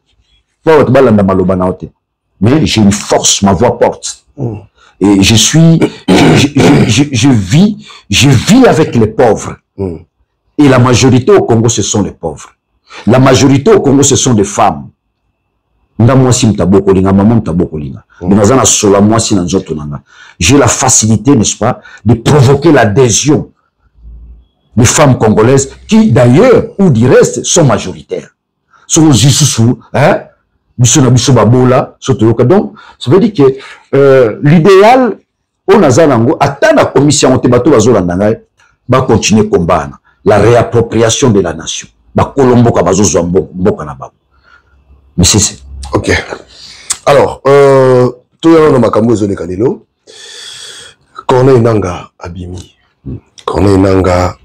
Mais j'ai une force, ma voix porte. Et je vis avec les pauvres. Et la majorité au Congo, ce sont les pauvres. La majorité au Congo, ce sont des femmes. Nga mwasi mtaboko linga, maman mtaboko linga. Mais nazana sola mwasi na nzoto nanga. J'ai la facilité, n'est-ce pas, de provoquer l'adhésion des femmes congolaises qui, d'ailleurs, ou du reste, sont majoritaires. Sont sous, hein, donc, ça veut dire que l'idéal, on a zanango, attend la commission, va continuer à combattre la réappropriation de la nation. Mais c'est... Ok. Alors, tout le monde a dit que Corneille Nanga Abimi, Corneille Nanga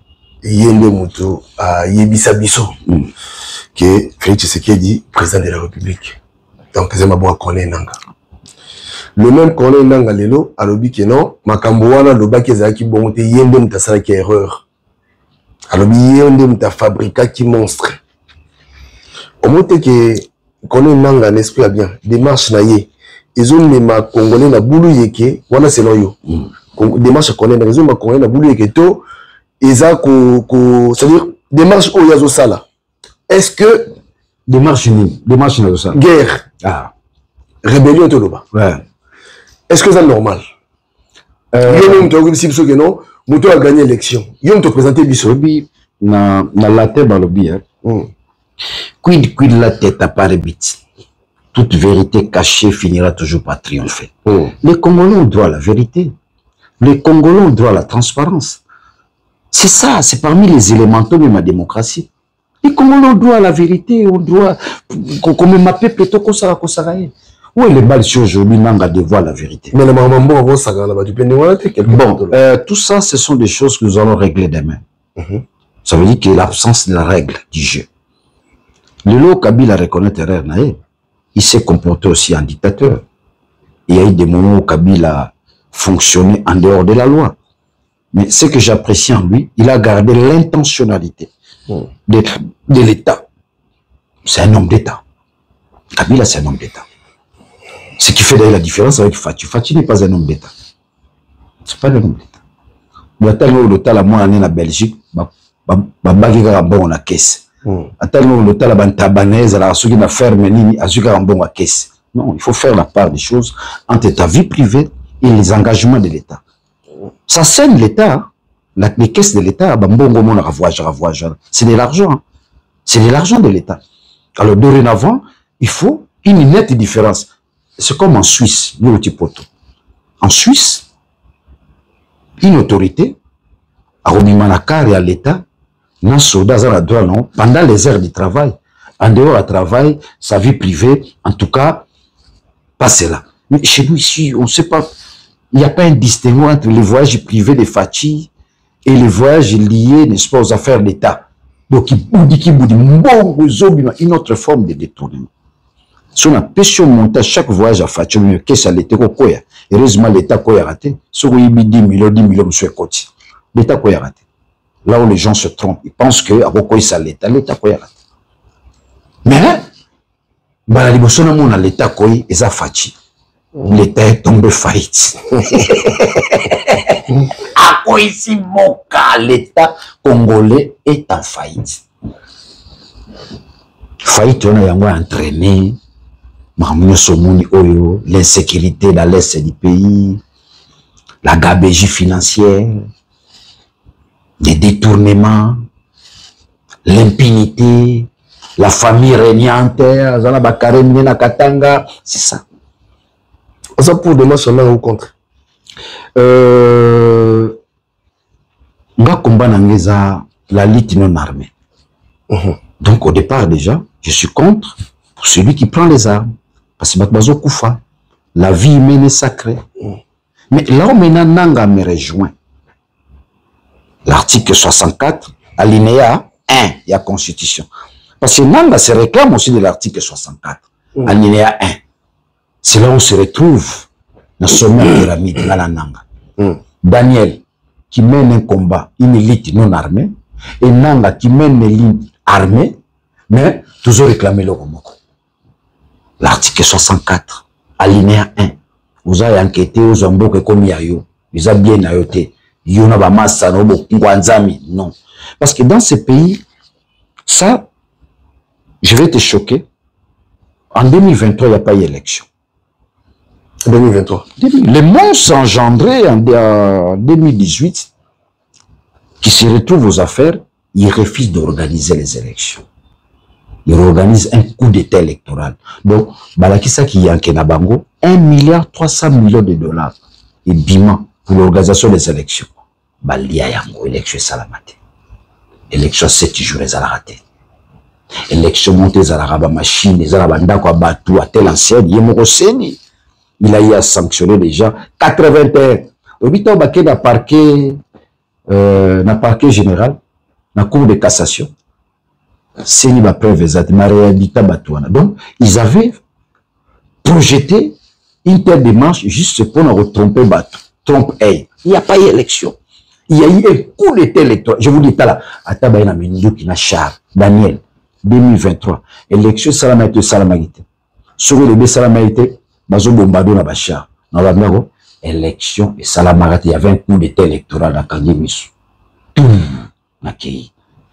Yende Moutou a Yebisa Bisso, que Félix Tshisekedi, président de la République. Donc, c'est ma bonne Corneille Nanga. Le même Corneille Nanga Lelo a dit que non, Makambouana, le bac est qui bon, Yende Mouta Sala qui erreur. Alors, Yende Mouta fabrica qui monstre. Au moins que Corneille Nanga n'esprit bien, démarche naïe. Ils ont les Congolais na boulou yeke, wana c'est loyo. Démarche Corneille Nanga, ils ont Congolais na boulou yeke to. C'est-à-dire, démarche au Yazo Sala. Est-ce que. Démarche Yazo Sala. Guerre. Ah. Rébellion Toloba. Ouais. Est-ce que c'est normal? Yom to si biso que non, Mouto a gagné l'élection. Yom te présenter biso. Na la tête dans le bien. Quid la tête à part bit. Toute vérité cachée finira toujours par triompher. Les Congolais ont droit à la vérité. Les Congolais ont droit à la transparence. C'est ça, c'est parmi les élémentaux de ma démocratie. Et comment on doit la vérité, on doit, comme ma peuple, plutôt où est le bal sur aujourd'hui, Nanga devoir la vérité. Mais bon, tout ça, ce sont des choses que nous allons régler demain. Ça veut dire que l'absence de la règle du jeu. Le lot Kabila reconnaît erreur, il s'est comporté aussi en dictateur. Il y a eu des moments où Kabila a fonctionné en dehors de la loi. Mais ce que j'apprécie en lui, il a gardé l'intentionnalité de l'État. C'est un homme d'État. Kabila, c'est un homme d'État. Ce qui fait d'ailleurs la différence avec Fatou. Fatou n'est pas un homme d'État. C'est pas un homme d'État. L'État, la moindre année en Belgique, il bon la caisse. Attends, l'État, la bantabanaise, la souki na ferme, nini, azuka bon la caisse. Non, il faut faire la part des choses entre ta vie privée et les engagements de l'État. Ça saigne l'État, les caisses de l'État, c'est de l'argent. C'est de l'argent de l'État. Alors, dorénavant, il faut une nette différence. C'est comme en Suisse, en Suisse, une autorité, à Ronimanakar et à l'État, non, pendant les heures du travail, en dehors du travail, sa vie privée, en tout cas, pas cela. Mais chez nous ici, on ne sait pas. Il n'y a pas un distinguo entre les voyages privés de Fachi et les voyages liés, n'est-ce pas, aux affaires d'État. Donc, une autre forme de détournement. Si on a pêché au montage chaque voyage à Fachi, qu'est-ce que l'État koya? Heureusement, l'État koya raté. Si on a 10 millions, monsieur Koti. L'État koya raté. Là où les gens se trompent, ils pensent que à quoi ça l'État koya raté. Mais, l'État koya est à Fachi. L'État est tombé faillite. À quoi ici, mon cas, l'État congolais est en faillite. Faillite, on a entraîné l'insécurité dans l'est du pays, la gabegie financière, les détournements, l'impunité, la famille régnante, c'est ça. Ça pour demain, ça ou contre? La lutte non armée. Donc au départ déjà, je suis contre pour celui qui prend les armes. Parce que la vie humaine est sacrée. Mais là où maintenant Nanga me rejoint, l'article 64, alinéa 1, il y a Constitution. Parce que Nanga se réclame aussi de l'article 64, alinéa 1. C'est là où on se retrouve dans ce sommet pyramide, dans la Nanga. Daniel, qui mène un combat, une élite non armée, et Nanga qui mène une ligne armée, mais toujours réclamer le Romoko. L'article 64, alinéa 1. Vous avez enquêté aux Zamboke comme Yayo. Vous avez bien ayoté. Yona Bamasa, non. Parce que dans ce pays, ça, je vais te choquer. En 2023, il n'y a pas eu élection. 2023. Les monstres engendrés en 2018, qui se retrouvent aux affaires, ils refusent d'organiser les élections. Ils organisent un coup d'état électoral. Donc, Balakisa qui y a un Bango, 1,3 milliard de dollars et bima pour l'organisation des élections. Balia yango, élection salamate. Élection 7 jours, les raté. Élection montée, les arabes machine, les arabes quoi batou, à tel enseigne, il a eu à sanctionner les gens. 81. Au 8 ans, il y a un parquet général, la cour de cassation. C'est une preuve exacte. Donc, ils avaient projeté une telle démarche juste pour nous tromper Batou. Il n'y a pas eu élection. Il y a eu un coup d'état électoral. Je vous dis, là, Atabaïna Mindio qui n'a char, Daniel, 2023. Élection Salamité, Salamagité. Sur le B Salamagité, Bazo Bombado na Bachar. Dans la élection et Salamagité, il y avait un coup d'état électoral dans Kangemisu.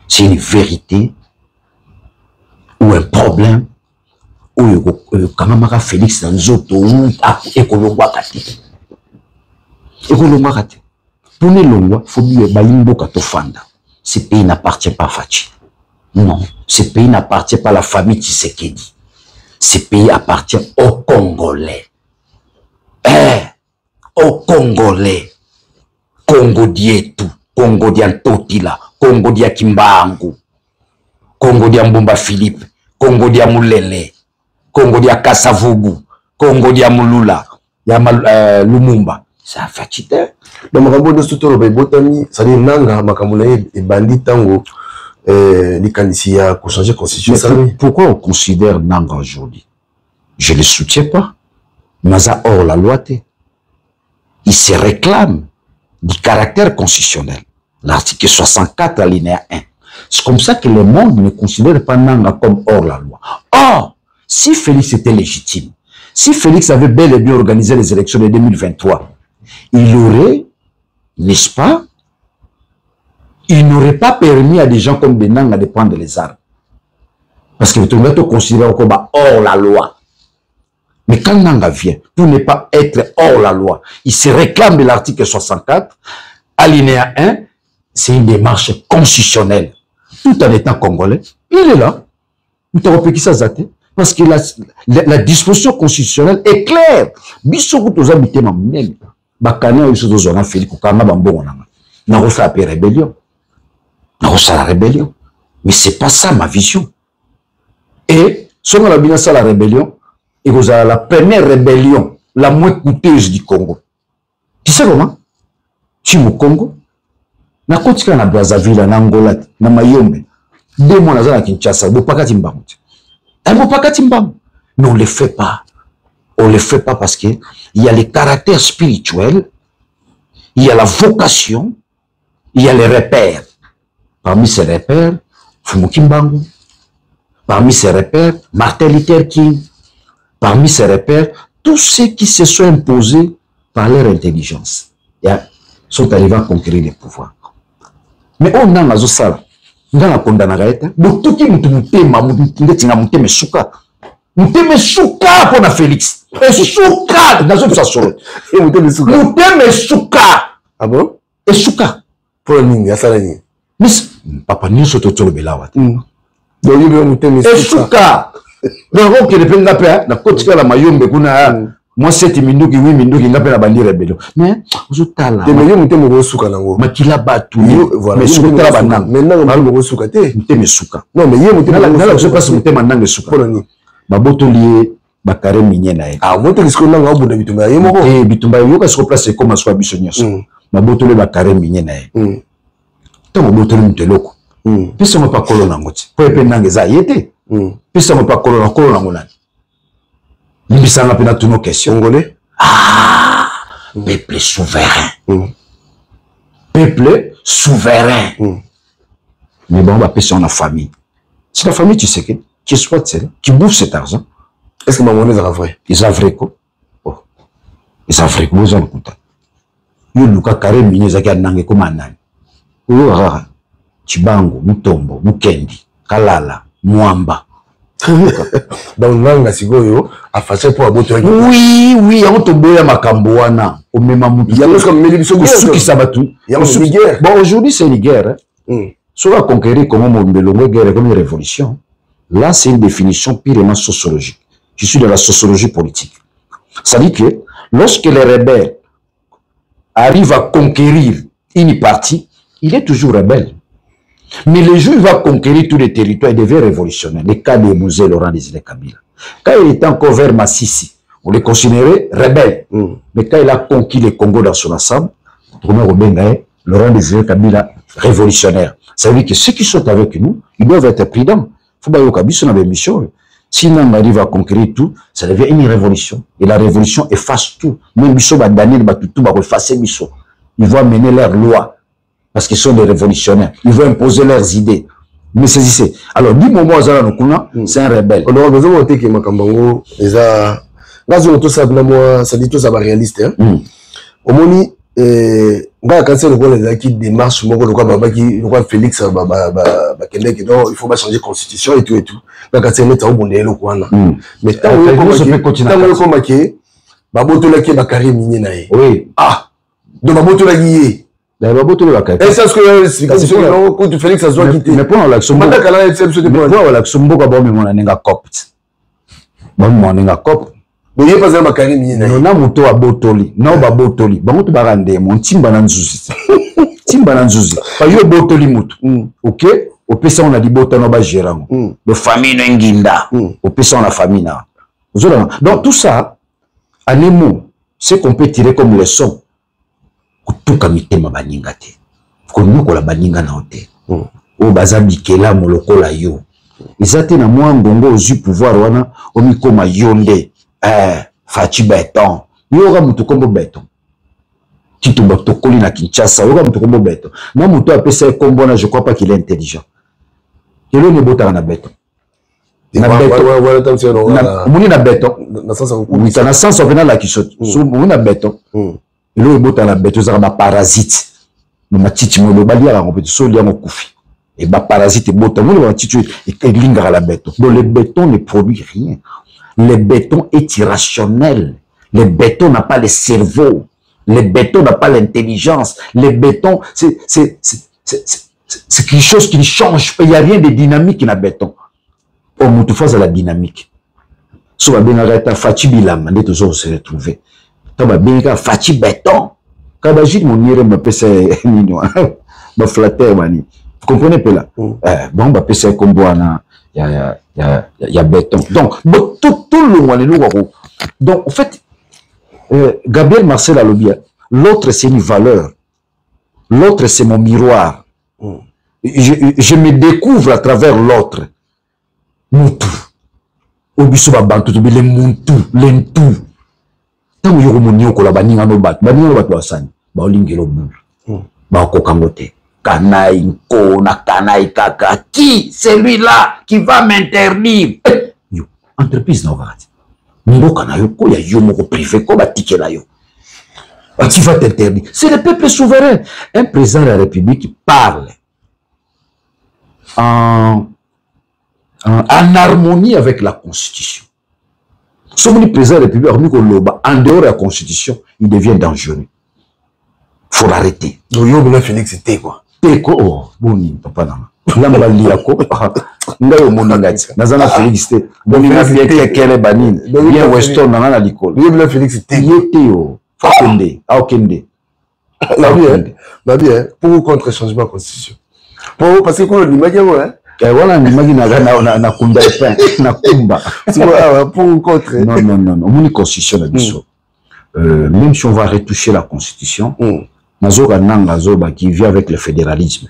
C'est une vérité ou un problème ou Kamamaka Félix Nanzoto ou Ekolongwa Kati. Ekolongwa Kati. Pour les Longwa, il faut dire Balimbo Katofanda. Ce pays n'appartient pas à Fachi. Non, ce pays n'appartient pas à la famille Tshisekedi. Ce pays appartient aux Congolais. Aux Congolais. Congo Dietu, Congo Diantotila, Congo Dia Kimbangu, Congo Dia Mbumba Philippe, Congo Dia Mulele, Congo Dia Kasavubu, Congo Dia Mulula, Lumumba. Ça fait chiter. Dans Makambo de Soutoro, Botani, ça dit Nanga, Makamulae et Bandit Tango, les candidats pour changer la constitution. Pourquoi on considère Nanga aujourd'hui? Je ne le soutiens pas. Naza hors la loi. Il se réclame du caractère constitutionnel. L'article 64, alinéa 1. C'est comme ça que le monde ne considère pas Nanga comme hors la loi. Or, si Félix était légitime, si Félix avait bel et bien organisé les élections de 2023, il aurait, n'est-ce pas, il n'aurait pas permis à des gens comme des Nanga de prendre les armes. Parce que tout le monde considère comme hors la loi. Mais quand Nanga vient, pour ne pas être hors la loi, il se réclame de l'article 64, alinéa 1, c'est une démarche constitutionnelle. Tout en étant congolais, il est là. Parce que la disposition constitutionnelle est claire. Rébellion. Mais c'est pas ça ma vision. Et, selon la bilan, la rébellion, et vous avez la première rébellion, la moins coûteuse du Congo. Tu sais comment? Tu es au Congo, na kotika na Brazzaville, na Angola, na Mayombe, 2 mois na Kinshasa, Bopaka Timbang. Bopaka Timbang. Mais on ne le fait pas. On ne le fait pas parce qu'il y a les caractères spirituels, il y a la vocation, il y a les repères. Parmi ces repères, Fumukimbangu. Parmi ces repères, Martin Luther King. Parmi ces repères, tous ceux qui se sont imposés par leur intelligence sont arrivés à conquérir le pouvoir. Mais on a un sala, on a condamné. Donc tout qui m'a souka pour na Félix. Souka dans une façon. Et souka. Ah bon? Et souka. Pour le ming, yasalani. Mais papa ni soto tolo belawa. Donc il veut mouter souka. Donc on ne peut pas na kotika la mayombe kuna moi 7 minduki 8 minduki ngape na bandi rebellion. Mais ozotala. Mais yo mouter mo souka nango. Makila batu. Mais souka banang. Maintenant on mo souka te. Mouter me souka. Non mais yo mouter na je passe mouter manang souka. Pour ni. Baboto lié bakare minye na ye. Ah moto kisko nanga obunda bitumba ye moko. Eh bitumba yo ka se place comme aswa biso nyonso. Baboto le bakare minye na ye. Tant baboto le muteloko. Pisa mo pa kolona ngoti. Po epe nange za yete. Pisa mo pa kolona ngona. Libisanga pena toutes nos questions. Congolais. Ah, peuple souverain. Peuple souverain. Mais bon, on va passer en famille. C'est la famille, tu sais, qui exploite celle, qui bouffe cet argent. Est-ce que ma monnaie est vrai? Ils sont vrais, quoi. Oh. Ils sont vrais, quoi, ils ont le contact. Yo, Luka, Kare, Mine, Zaki, Nange, comme un âne. Ou, Chibango, Mutombo, Mukendi, Kalala, Mwamba, Donc nanga sikoyo a fâché pour aboto. Oui, oui, on te boya makambo wana. Au même moment. Il y a comme Mélibiso qui s'abattu. Bon, aujourd'hui c'est une guerre. Soit à conquérir comme on me guerre comme une révolution. Là, c'est une définition purement sociologique. Je suis de la sociologie politique. Ça dit que lorsque les rebelles arrivent à conquérir une partie, il est toujours rebelle. Mais le jour où il va conquérir tous les territoires, il devient révolutionnaire. Le cas de Mouzé Laurent Désiré Kabila. Quand il était encore vers Massissi, on le considérait rebelle. Mais quand il a conquis le Congo dans son ensemble, Laurent Désiré Kabila, révolutionnaire. Ça veut dire que ceux qui sont avec nous, ils doivent être prudents. Il faut pas qu'ils aient une mission. Sinon, on arrive à conquérir tout, ça devient une révolution. Et la révolution efface tout. Même Bissot va Daniel Batutu va effacer Bissot. Ils vont mener leurs lois. Parce qu'ils sont des révolutionnaires. Ils vont imposer leurs idées. Mais saisissez. Alors, dis-moi, c'est un rebelle. On aura besoin de voter que Makambango, là, tout ça, ça dit tout ça, réaliste. Au moins, quand c'est le rôle des qui démarche, le Félix, il faut pas changer la constitution et tout et tout. Quand c'est le temps, mais tant que oui. Ah, donc est-ce que Félix a besoin de quitter? Mais pour l'action, il n'y a pas un Bakary Mine. On a moto à Botoli. Non, ba Botoli. Ba moto barande. Mon timba nanzuzi. Timba nanzuzi. Pas yo Botoli moto. Ok? Au PC on a dit Botano ba gérant. De famille n'enginda. Au PC on a famille na. Donc tout ça, à Nemo, c'est qu'on peut tirer comme leçon. Tout kamite ma baninga te. Kono ko la baninga na hote. O bazabi kela moloko la yo. Izate na moi ngongo ozu pouvoir wana omikoma yonde. Fachi Béton. Yoga mutu kombo Béton. Tito Batokoli na Kinshasa. Yoga mutu kombo Béton. Na mutu apesa kombo na je crois pas qu'il est intelligent. Kelo ne bota na Béton. Na Béton. Muni na Béton. Oui, na sens on venait la Kisoto. So muni na Béton. Kelo ne bota na Béton za ba parasite. No matiti mo lo balia la ngopeti so lia mo kufi. Et ba parasite bota mo lo matiti et linga la Béton. Donc le béton ne produit rien. Le béton est irrationnel. Le béton n'a pas le cerveau. Le béton n'a pas l'intelligence. Le béton, c'est quelque chose qui ne change pas. Il n'y a rien de dynamique dans le béton. Au Moutoufa, c'est la dynamique. Si on a bien arrêté, Fachi Bilam, on est toujours se retrouver. Si on a bien arrêté, Fachi Béton. Quand je mon nire me pèse mignon. Me flatter, mani. Vous comprenez pas là? Bon, bah, pèse comme boana. Il y a béton. Donc, tout le monde. Donc, en fait, Gabriel Marcel a l'objet. L'autre, c'est une valeur. L'autre, c'est mon miroir. Je me découvre à travers l'autre. Moutou. Obiso Babantou, les Moutou, les Ntou. Tant que vous avez un baninga no bat, baninga no bat basani, ba olingelo boule. Ba kokangote. Kanaï, Nkona, Kanaï, Kaka. Qui? Celui-là qui va m'interdire. Yo, entreprise n'a pas. Mboka na yo, ko ya yo moko privé, ko ba tike la yo. Qui va t'interdire? C'est le peuple souverain. Un président de la République qui parle en harmonie avec la Constitution. Si le président de la République, en dehors de la Constitution, il devient dangereux. Il faut l'arrêter. Donc, il y a Félix, c'était quoi? Teko, oh, boni, papa, non. Lamba liako, ngayo monangati. Nazana Félix, c'était. Boni, na bien kekele banine. Bien Weston, nana likol. Il y a Félix, c'était. Yéteo. Fakende. Aokende. La bien, pour ou contre le changement de la Constitution? Pour, parce que quoi, l'image, hein? Voilà, l'image na kumba epin, na kumba. Pour ou contre? Non. On a une constitution même si on va retoucher la constitution, qui vient avec le fédéralisme.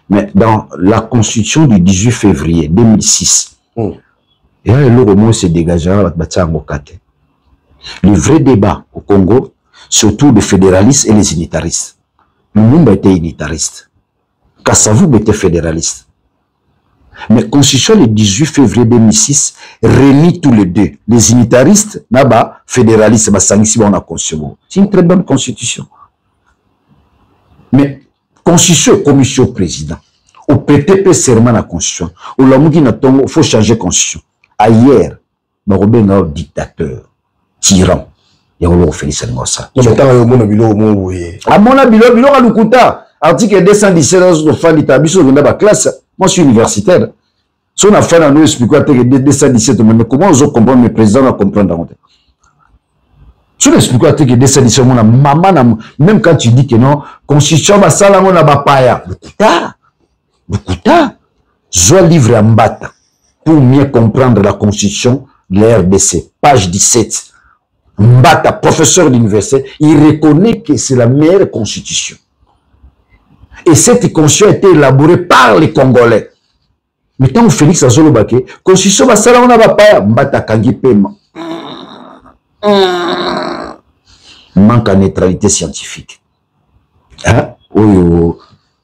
Mais dans la constitution du 18 février 2006, il y a le mot se dégagera le vrai débat au Congo, surtout les fédéralistes et les unitaristes. Le monde était unitariste. Kassavou était fédéraliste. Mais la constitution du 18 février 2006 réunit tous les deux. Les unitaristes, fédéralistes, c'est une très bonne constitution. Mais constitution, commission président. Au PTP serment la constitution. Au Lamouki il faut changer la constitution. ailleurs bakobenga dictateur tyran yango Félix Ngosa amona bilo alukuta article 217 de fandi tabiso ngenda ba classe moi je suis universitaire si on a fait nous expliquer article 217 mais comment on comprendre le président va comprendre si on explique article 217 mon maman même quand tu dis que non constitution ba sala ngona ba paya lukuta je livre en bata pour mieux comprendre la constitution de la RDC page 17 Mbata, professeur d'université, il reconnaît que c'est la meilleure constitution. Et cette constitution a été élaborée par les Congolais. Mais tant Félix Azolobake, constitution va ça là on a pas Mbata kangi paiement. Manque à neutralité scientifique. Hein? Oui,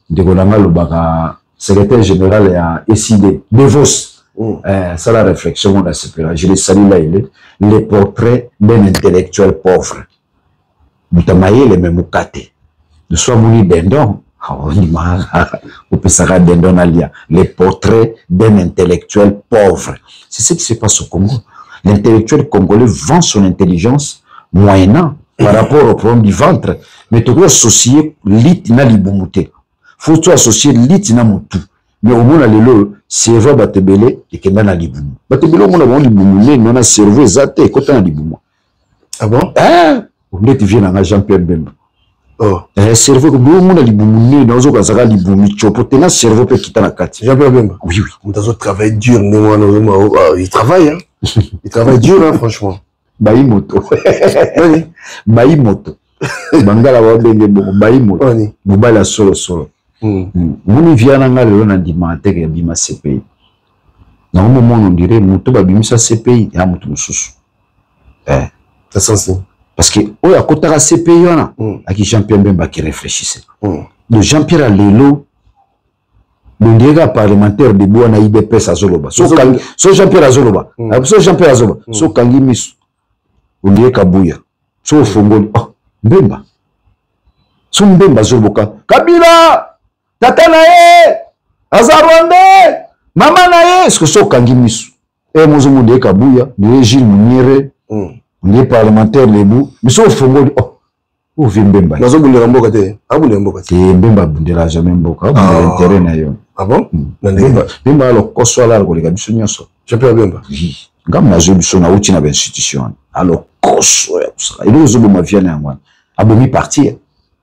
de Golanga Lobaka, secrétaire général à SID, Devos. Ça la réflexion on a séparé. Je le salue là, il est les portraits d'un intellectuel pauvre. Boutamaye les mêmes kate. De soit mouni dendon. Ou pesara dendon alia. Les portraits d'un intellectuel pauvre. C'est ce qui se passe au Congo. L'intellectuel congolais vend son intelligence moyennant par rapport au problème du ventre. Mais tu dois associer l'itina libumute. Faut tu associer l'itina mutu. Mais au moins, le cerveau batebele et que dans libumu. Batebele au moins libumu, non a cerveau exact et côté libumu. Ah bon? On est venu à Jean-Pierre Bemba. Oh. Cerveau que au moins libumu, dans un cas libumu, chopote na cerveau peut quitter la carte. Jean-Pierre Bemba. Oui oui. On doit travailler dur, il travaille hein. Il travaille dur hein, franchement. Baï moto. Baï moto. Bangala wa benge bo baï moto. Bubala solo. Muni viana nga lelo na dimate ya bima CPI. Na un moment on dirait muto ba bimisa CPI ya muto mususu. C'est sensé. Parce que oya kotaka CPI wana aki Jean-Pierre Bemba qui réfléchissait. Le Jean-Pierre Lelo le directeur parlementaire de Boana IBPS Azoloba. So Jean-Pierre Azoloba. So Jean-Pierre Azoloba. So kangi misu. On dirait Kabuya. So fongoli. Oh, Bemba. So Bemba Zoloboka. Kabila Tata na ye, Azarwande, Mama na ye, est-ce que so kangi misu? Et mozo monde Kabuya, le régime Muniere, le parlementaire Lebu, mais so fongoli, oh Mbemba. Nazo bundela mboka te, abundela mboka te. Mbemba bundela jamais mboka, bundela intérêt na yo. Ah bon? Mbemba alors koso ala ko leka biso nyonso. Jean-Pierre Bemba. Oui. Ngam na zo biso na uti na ba institution. Alors koso ya kusala. Ilo zo bo mafia na ngwana. Abomi partir.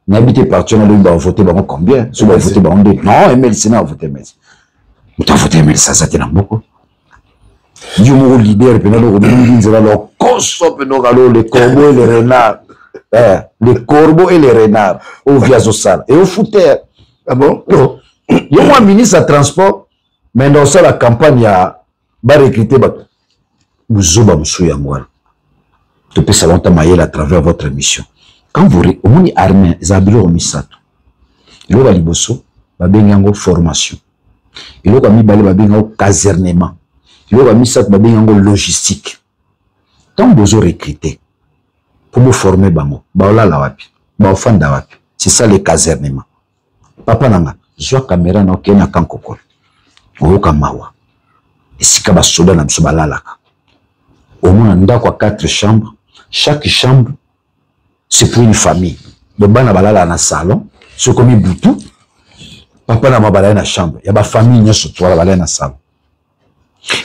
N'habitez parti, on a voté combien? Si on a voté, non, ML, c'est n'a voté, mais. On a voté, mais ça, c'est beaucoup. Du mot leader, puis nous, alors, les corbeaux et les renards. Les corbeaux et les renards. Au Viazosal. Et au footer. Ah bon? Il y a un ministre de transport, mais dans ça, la campagne, il y a recruté, vous avez tu peux savoir à travers votre mission. Quand vous avez armé, vous avez mis ça. Il y a une formation. Il y a un casernement. Il y a une logistique. Quand vous avez recruté, pour vous former, c'est ça le casernement. Papa nanga, je vois caméra na Kenya kankokol. Oyoka mawa. Et si kaba soda na biso balalaka. Au moins ndako à 4 chambres. Chaque chambre c'est pour une famille. Le bana balala na salon, c'est comme Boutou. Papa na balala na chambre. Il y a ma famille n'y a sur toi balala na salon.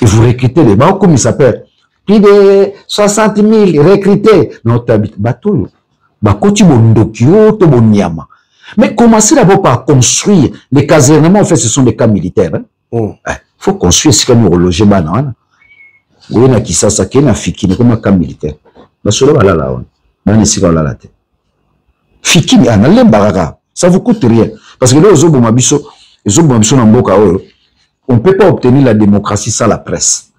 Et vous recrutez les gens comme il s'appelle. Plus de 60 000 recrutés. Non, t'habites bateau. Bakoti bondokyo to bonyama. Mais commencez d'abord par construire. Les casernements, en fait, ce sont des cas militaires. Il faut construire ce qu'on a logé banane. Oui, na kisasa kena fiki, comme un cas militaire. Basolo balala on. Fiki ana lembaraka, ça vous coûte rien parce que là on ne peut pas obtenir la démocratie sans la presse.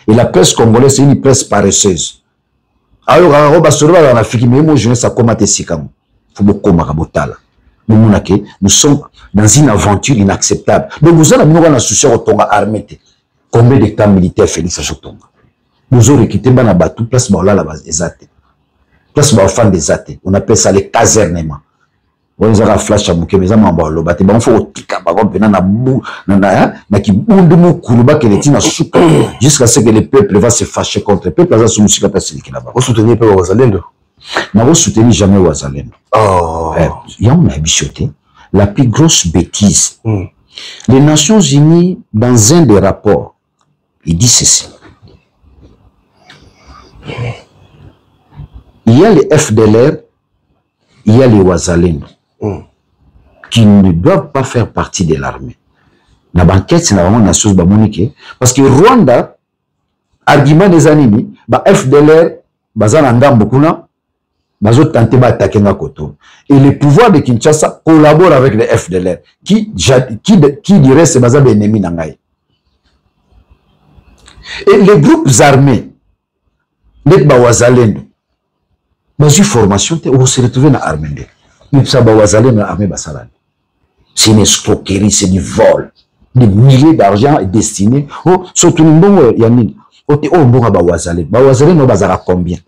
Et la presse congolaise c'est une presse paresseuse. Alors mais moi je ça comment faut beaucoup makabotala. Nous sommes dans une aventure inacceptable. Donc vous allez nous associer au Tonga armée. Combien de camps militaires Félix Ajotonga? Nous aurons quitté bana batu place ba la base exacte. Place ba fan des athées. On appelle ça les casernements. On a flash à bouquet, mais on va le battre. Il faut tika, par exemple, na qui bounde mou kouruba qui est na soupe jusqu'à ce que le peuple va se fâcher contre le peuple. Ça, c'est musique à passer là-bas. Vous soutenez pas Wazalendo? Mais vous soutenez jamais Wazalendo. Oh. Il y a une bichoté. La plus grosse bêtise. Les Nations Unies, dans un des rapports, il dit ceci. Il y a les FDLR, il y a les Wazalendo. Qui ne doivent pas faire partie de l'armée. La banquette, c'est vraiment une chose monique. Parce que Rwanda, argument des ennemis, FDLR, Bazan Bokuna, Bazo tenté d'attaquer Nakoto. Et le pouvoir de Kinshasa collabore avec les FDLR. Qui dirait c'est Bazan ennemi Nangaï. Et les groupes armés, les Bawazalendo, Bazo formation, on se retrouve dans l'armée. C'est une escroquerie, c'est du vol. Des milliers d'argent est destiné. Oh, surtout une bonne Yannick. Oh, bon, Bawazalé. Bawazalé, nous bazara combien?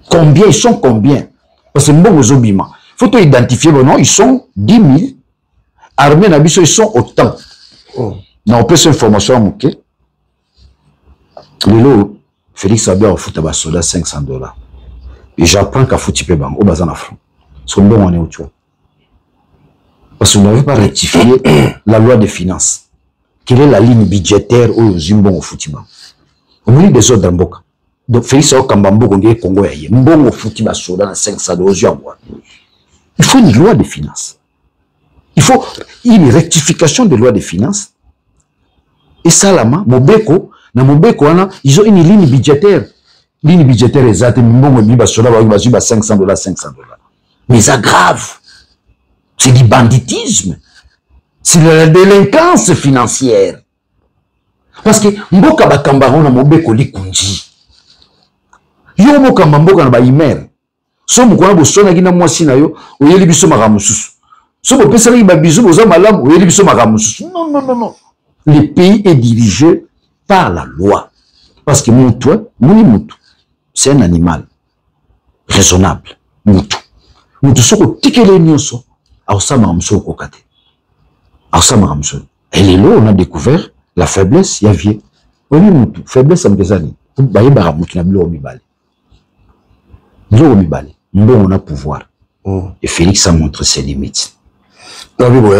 Combien? Ils sont combien? Parce que bon, aux obiments. Faut identifier, non, ils sont 10 000. Armée Nabiso, ils sont autant. Non, on peut se information à Mouké. Le lot, Félix Abia au foot à Basoda $500. Et j'apprends qu'à foot, au bazar en front. Son bon, on est au tour. Parce que vous n'avez pas rectifié la loi des finances. Quelle est la ligne budgétaire où Zimbon au football? On dit des autres dans donc Félix Okambambo Congo Congo aye. Mbongo football soda na 500 $. Il faut une loi des finances. Il faut une rectification de loi des finances. Et ça là, Mobeko, ils ont une ligne budgétaire. Ligne budgétaire exacte, Mbongo biba soda ba $500, $500. Mais ça grave. C'est du banditisme. C'est de la délinquance financière. Parce que mboka bakambaro na mobeko likunji. Yo moka mboka na ba imer. So mukona bosona kina mwasi na yo, oyeli biso makamususu. So bo pesa ba biso boza malamu, oyeli biso makamususu. Non, non, non, non. Le pays est dirigé par la loi. Parce que Moutou, c'est un animal raisonnable. Moutou. Moutou soko tikele nyonso. Et les lots, on a découvert la faiblesse, il y a vie. Faiblesse, ça me désanime. On a pouvoir. Et Félix a montré ses limites. Quand on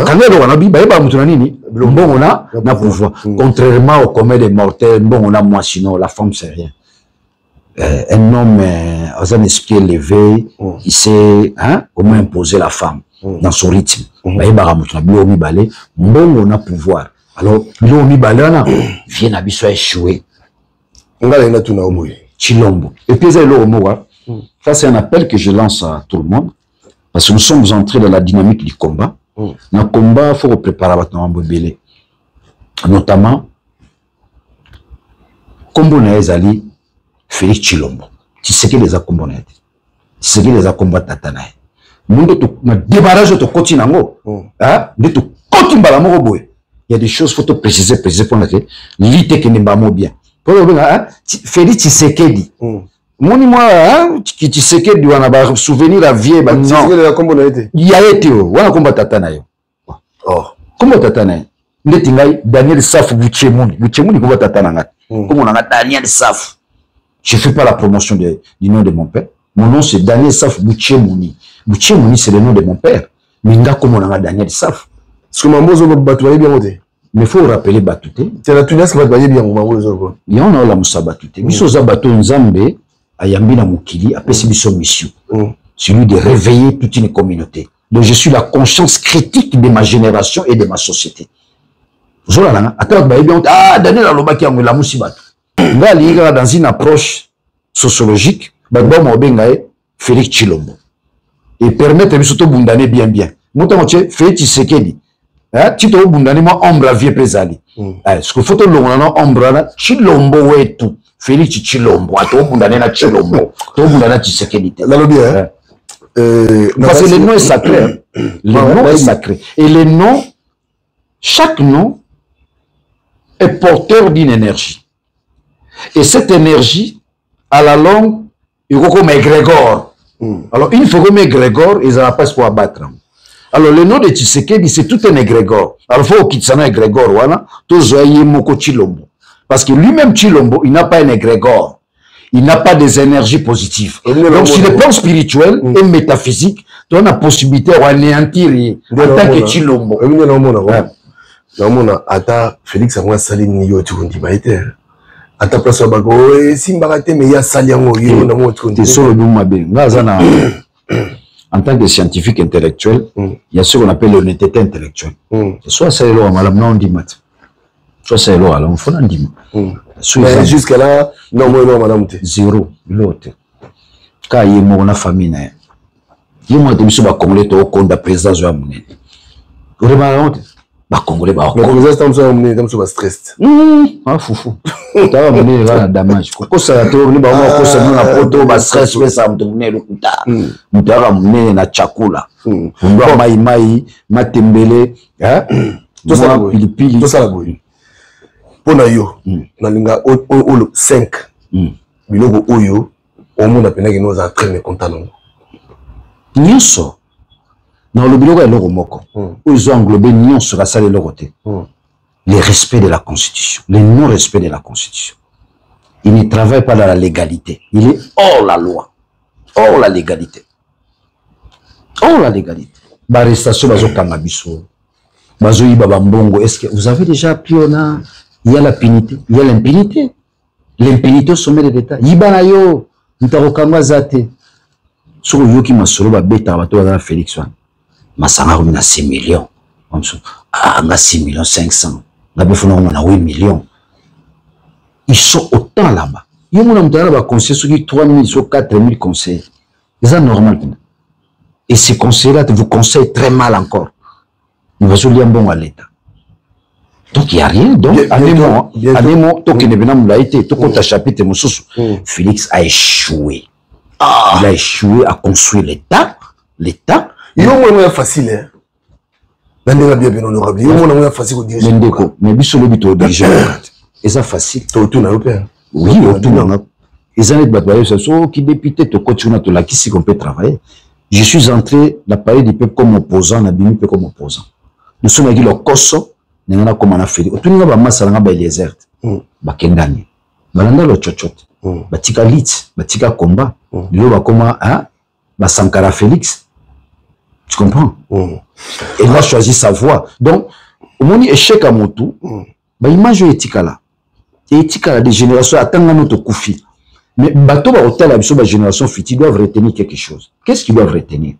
a pouvoir. Contrairement au commun des mortels, on a moi, sinon la femme, c'est rien. Un homme, un esprit élevé, il sait comment imposer la femme dans son rythme. On a pouvoir. Alors, vient à biso échoué. Chilombo. Et puis, ça, c'est un appel que je lance à tout le monde. Parce que nous sommes entrés dans la dynamique du combat. Dans le combat, il faut préparer à Mbobele. Notamment, Kombo Naezali, Félix Chilombo. Tu sais que les a combattus. Tu sais que les a combattus. Il y a des choses qu'il faut préciser pour laquelle l'idée qui n'est pas bien. Félix Tshisekedi. Moi, Tshisekedi, on a souvenir à vie. Il y a été, on a combattu Tatanayo. Comment Tatanayo? Daniel Saf Bouchemouni. Bouchemouni, comment Tatanayo? Comment on a Daniel Saf? Je ne fais pas la promotion du nom de mon père. Mon nom, c'est Daniel Saf Bouchemouni. Bouchemouni, c'est le nom de mon père. Mais comment on a Daniel Saf? Parce que Mambozo va battre bien. Mais il faut rappeler Batouté. C'est la Tunis qui va battre bien. Il y en a la Moussa Batouté. Biso Zabato Nzambe, Ayambi na Moukili, après c'est Biso mission. Celui de réveiller toute une communauté. Donc je suis la conscience critique de ma génération et de ma société. Ah, Daniel Alobaki la Moussi Batou. Dans une approche sociologique, Félix Chilombo. Et permettre de se bundane bien. Montant Félix Tshisekedi. Tu te bundane moi ombre vie présali. Ce que faut le ombre Chilombo ouais tout. Félix Chilombo. Tu bundane na Chilombo. Tu bundane Tshisekedi. Parce que le nom est sacré. Le nom est sacré. Et les noms, chaque nom est porteur d'une énergie. Et cette énergie, à la longue, il y a comme Grégor. Alors, une fois que Grégor, ils n'ont pas pour abattre. Alors, le nom de Tshisekedi, c'est tout un égrégore. Alors, il faut qu'il s'en ait égrégore, voilà. Tout Moko Chilombo. Parce que lui-même, Chilombo, il n'a pas un égrégore. Il n'a pas des énergies positives. Donc, sur le plan spirituel et métaphysique, tu as la possibilité d'anéantir en tant que Chilombo. Ata Félix Angoua Saline yo tukundi baite. Ata place wa bago simba te me ya sali yango yo na mo tukundi. C'est solo mabe. Ngazana en tant que scientifique intellectuel, il y a ce qu'on appelle l'honnêteté intellectuelle. Soit c'est l'eau malam non dit mat. Soit c'est l'eau alors on faut en dire. Mais jusqu'à là non moi non madame te. Zéro l'autre. Quand il y a mon famille na. Il m'a dit sur ba congolais to konda président zo amune. Vraiment ba congolais ba mais président tamso amune tamso ba stress. Ah foufou. T'as amené la damage. Pourquoi ça te venu ba moi ko ça na poto ba stress mais ça me tourner le kuta. Mutara amené na chakula. Ndo mai matembele, hein? Tout ça pilipili. Tout ça la boy. Pona yo na linga o 5. Biloko oyo o monde apena que nous a très mécontent non. Nyonso. Dans le biloko ya loko moko. Ils ont englobé nyonso la salle loko te. Le respect de la Constitution, le non-respect de la Constitution. Il ne travaille pas dans la légalité. Il est hors la loi, hors la légalité. Hors la légalité. L'arrestation, bazo kangabiso, bazo ibabambongo. Est-ce que vous avez déjà appris il y a la punité, il y a l'impunité. L'impunité au sommet de l'État. Yibanayo, ntarokamba zate. Sur yoki masolo ba beta bato na Félix Wan. Masanga na 6 millions. Ah, on a 6 millions 500. On a 8 millions. Ils sont autant là-bas. Il y a un conseil qui 3 000 ou 4 000 conseils. C'est normal. Et ces conseils-là vous conseillent très mal encore. Nous allons lire bon à l'État. Donc il n'y a rien. Donc, Félix a échoué. Il a échoué à construire l'État. L'État. Il y a un facile, hein. Mais biso le bito déjà et ça facile tout na européen oui tout na ils ont battu ça qui député te continue to la qui si qu'on peut travailler je suis entré l'appareil du peuple comme opposant na bimi comme opposant nous sommes dit le koso n'ena comme on a fait tout na ba masala ba Eliezer ba kendani balanda lo chochote batika lit batika combat lo ba comment hein ba Sankara Félix. Tu comprends? Et là, choisi sa voie. Donc, au moment échec à mon tour, bah, image éthique là. Et éthique là, des générations attendent notre koufi. Mais bateau va hôtel à la génération future, ils doivent retenir quelque chose. Qu'est-ce qu'ils doivent retenir?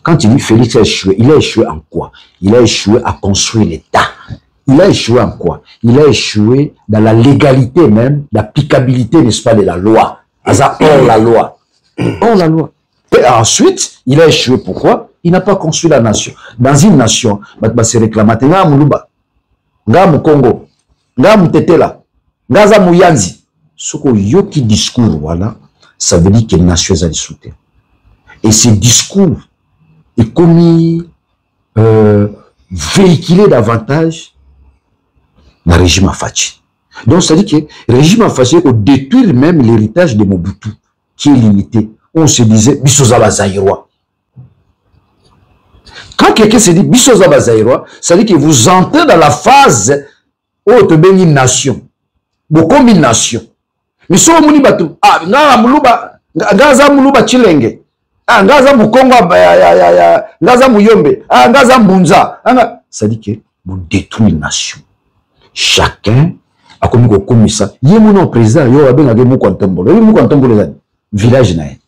Quand il dit Félix a échoué, il a échoué en quoi? Il a échoué à construire l'État. Il a échoué en quoi? Il a échoué dans la légalité même, l'applicabilité, n'est-ce pas, de la loi. Hors la loi. Hors la loi. Et ensuite, il a échoué. Pourquoi? Il n'a pas construit la nation. Dans une nation, il se réclame. Nga Muluba, Nga Mukongo, Nga Mutetela, Nga Zamuyanzi. Ce qu'on yoki discours, voilà, ça veut dire que la nation est dissoutée. Et ce discours est commis, véhiculé davantage dans le régime Afachi. Donc, ça veut dire que le régime Afachi peut détruire même l'héritage de Mobutu, qui est limité. On se disait, Bissozaba Zaïrois. Quand quelqu'un se dit Bissozaba Zaïrois, ça veut dire que vous entrez dans la phase où vous êtes une nation. Vous comme une nation. Mais si vous avez dit, ah, Ngaza Muluba Chilenge, ah, Ngaza Mukongo, Ngaza Muyombe, ah, Ngaza Mbunza, ça veut dire que vous détruisez une nation. Chacun a commis ça. Il y a mon président, il y a un Moukwantambolo. Il y a un Moukwantambolo, village naï.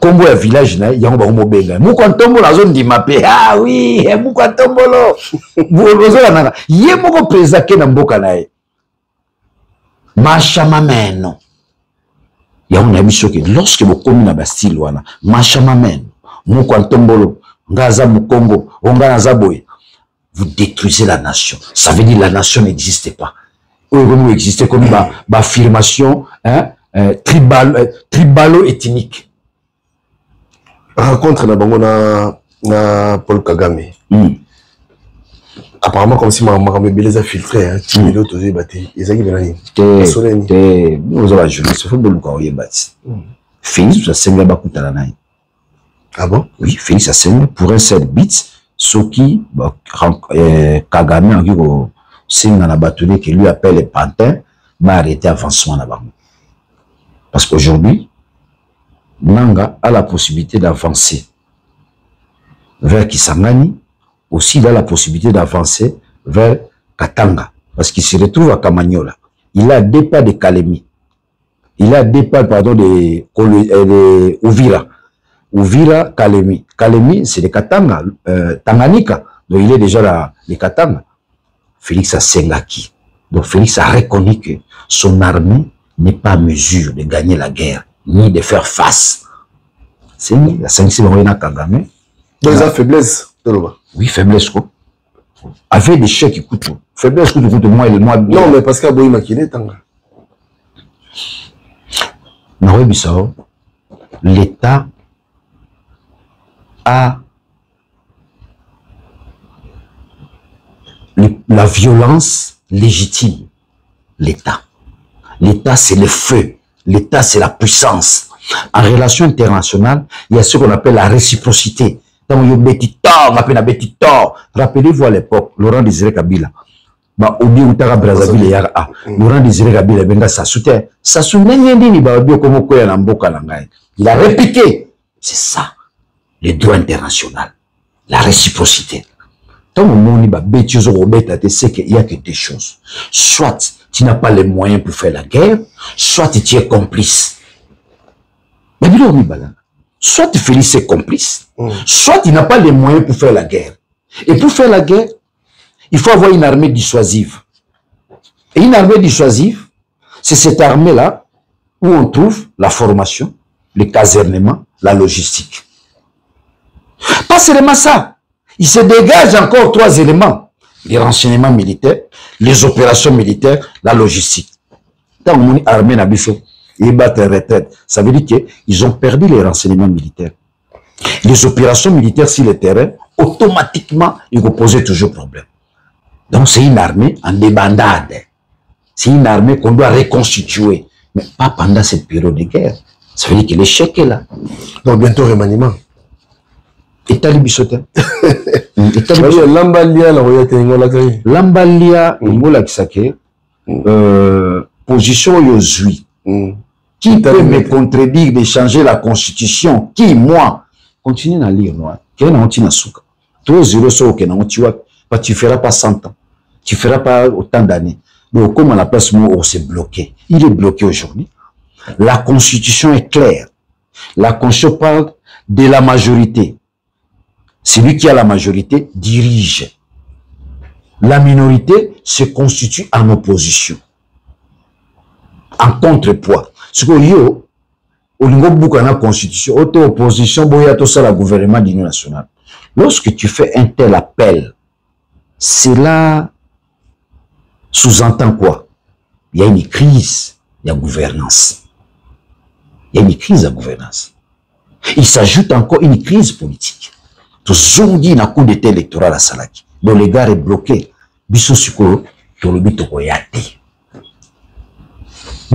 Combo ya village na yango ba mobenga Mukwantombo la zone di mapé ah oui Mukwantombolo bozola nana ye moko président ke na mboka na ye mashama meno ya on a biso ke lorsque vous komi na Bastille wana mashama meno Mukwantombolo ngaza mukongo onga na zaboye vous détruisez la nation. Ça veut dire la nation n'existe pas. Vous existez comme ba affirmation hein tribalo-ethnique. Rencontre na Paul Kagame. Apparemment comme si maman les a filtré hein, Timido tozé batté. Ezaki benani. Nous avons journaliste, faut beaucoup y bâti. Félix Asenga Bakutalanaï. Ah bon? Oui, Félix Asenga pour un 7 bits, Soki, Kagame, en gros, Singa na batulé qui lui appelle les pantins, va arrêter avancement là-bas. Parce qu'aujourd'hui, Nanga a la possibilité d'avancer vers Kisangani, aussi il a la possibilité d'avancer vers Katanga, parce qu'il se retrouve à Kamanyola. Il a 2 pas de Kalemi. Il a 2 pas, pardon, de Uvira. Uvira, Kalemi. Kalemi, c'est les Katanga, Tanganyika. Donc il est déjà là, les Katanga. Félix Asengaki. Donc Félix a reconnu que son armée n'est pas à mesure de gagner la guerre, ni de faire face. C'est la 5e Royana Kagame. Donc il a faiblesse. Oui, faiblesse quoi. Avec des chèques qui coûtent. Faiblesse coûte moi et le mois. Non, mais parce qu'Aboyi Makine Tanga. L'État a la violence légitime. L'État. L'État, c'est le feu. L'État, c'est la puissance. En relation internationale, il y a ce qu'on appelle la réciprocité. Rappelez-vous à l'époque, Laurent Désiré Kabila. Laurent Désiré Kabila, ça soutient. Ça soutient, il a répliqué. C'est ça, le droit international. La réciprocité. Tant que c'est qu'il y a que des choses. Soit tu n'as pas les moyens pour faire la guerre, soit tu es complice. Mais soit tu fais ses complices, soit tu n'as pas les moyens pour faire la guerre. Et pour faire la guerre, il faut avoir une armée dissuasive. Et une armée dissuasive, c'est cette armée-là où on trouve la formation, le casernement, la logistique. Pas seulement ça. Il se dégage encore 3 éléments. Les renseignements militaires, les opérations militaires, la logistique. Dans mon armée Nabiso, ils battent retraite. Ça veut dire qu'ils ont perdu les renseignements militaires. Les opérations militaires sur le terrain, automatiquement, ils vont poser toujours problème. Donc c'est une armée en débandade. C'est une armée qu'on doit reconstituer. Mais pas pendant cette période de guerre. Ça veut dire que l'échec est là. Donc bientôt remaniement. État libisotin. Lambalia, Lambalia, position Yozui. Qui peut me contredire de changer la constitution? Qui, moi? Continue à lire, moi. Tu ne feras pas 100 ans. Tu ne feras pas autant d'années. Donc, comme à la place où on s'est bloqué. Il est bloqué aujourd'hui. La constitution est claire. La constitution parle de la majorité. Celui qui a la majorité dirige. La minorité se constitue en opposition. En contrepoids. Ce que yo, au niveau de la constitution, opposition, la gouvernement d'union nationale. Lorsque tu fais un tel appel, cela sous-entend quoi? Il y a une crise de gouvernance. Il y a une crise de gouvernance. Il s'ajoute encore une crise politique. Tout ce qu'on dit dans le coup d'état électoral à Salaki. Donc les gars est bloqué. Nous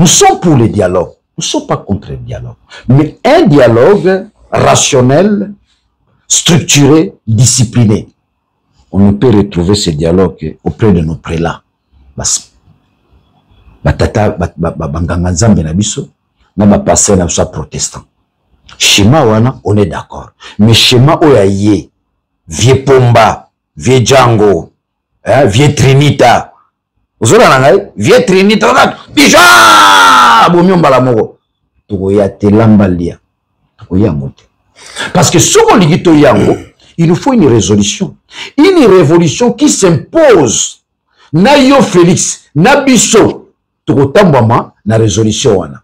sommes pour le dialogue. Nous ne sommes pas contre le dialogue. Mais un dialogue rationnel, structuré, discipliné. On ne peut retrouver ce dialogue auprès de nos prélats. Protestant. Schéma wana, on est d'accord. Mais schéma oyaye, vieux Pomba, vieux Django, vieux Trinita. Vous avez vieux Trinita, déjà, bomyomba la moro. Togoyate lambalia. Togoyamote. Parce que ce qu'on dit yango, il nous faut une résolution. Une révolution qui s'impose. Na yo Félix, na biso, togotambama na résolution wana.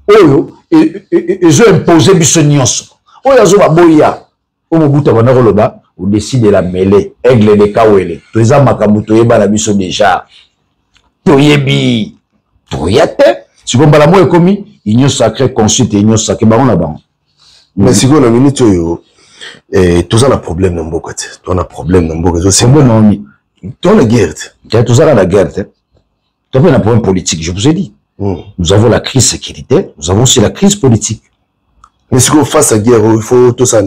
Oyo, ils ont imposé biso nyonso. Oyo azo baboya. Omo buta bana koloba, ou décide de la mêlée, aigle de kawele. Toza makambu toyeba la biso déjà. Toyebi. Toyate. Si vous avez un commis, union sacrée, consulte, union sacrée, bah on a bon. Mais si vous avez une minute, tout ça a un problème dans beaucoup. Tu as un problème dans beaucoup. C'est bon, non. Tu as la guerre. Tu as tout ça la guerre. Tu as un problème politique, je vous ai dit. Nous avons la crise sécuritaire, nous avons aussi la crise politique. Mais si on face à guerre, il faut tout ça.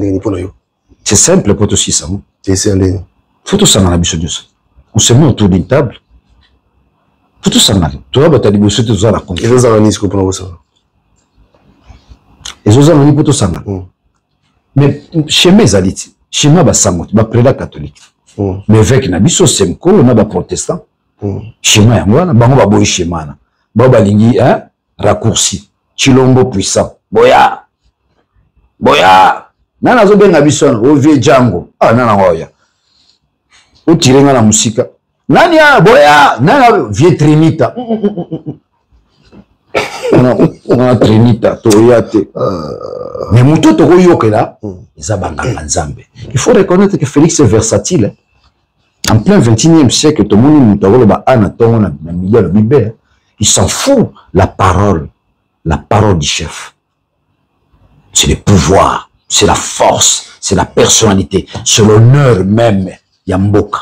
C'est simple pour tout ça. C'est un ligne. Il faut tout ça dans la mission. On se met autour d'une table. Il faut tout ça. Tu vois, tu as des bosses, tu as la confiance. Et vous avez ce qu'on ça. Et vous avez pour tout ça. Mais chez mes alliés, chez moi, je suis prélat catholique. Mais avec Nabiso Semko, on a des protestants. Chez moi, on a des chez moi. Baba Lingi, raccourci. Chilombo puissant. Boya. Boya. Nana zo benga biso o vie Django. Ah nana ngoya. O tirenga na musika. Nani ya boya, nana vie Trinita. On a Trinita to yate. Mais muto to yokela, eza banganga nzambe. Il faut reconnaître que Félix est versatile. En plein 21e siècle, tout le monde mutawolo ba anatongo na milieu de Bible. Il s'en fout la parole du chef. C'est le pouvoir, c'est la force, c'est la personnalité, c'est l'honneur même. Yamboka.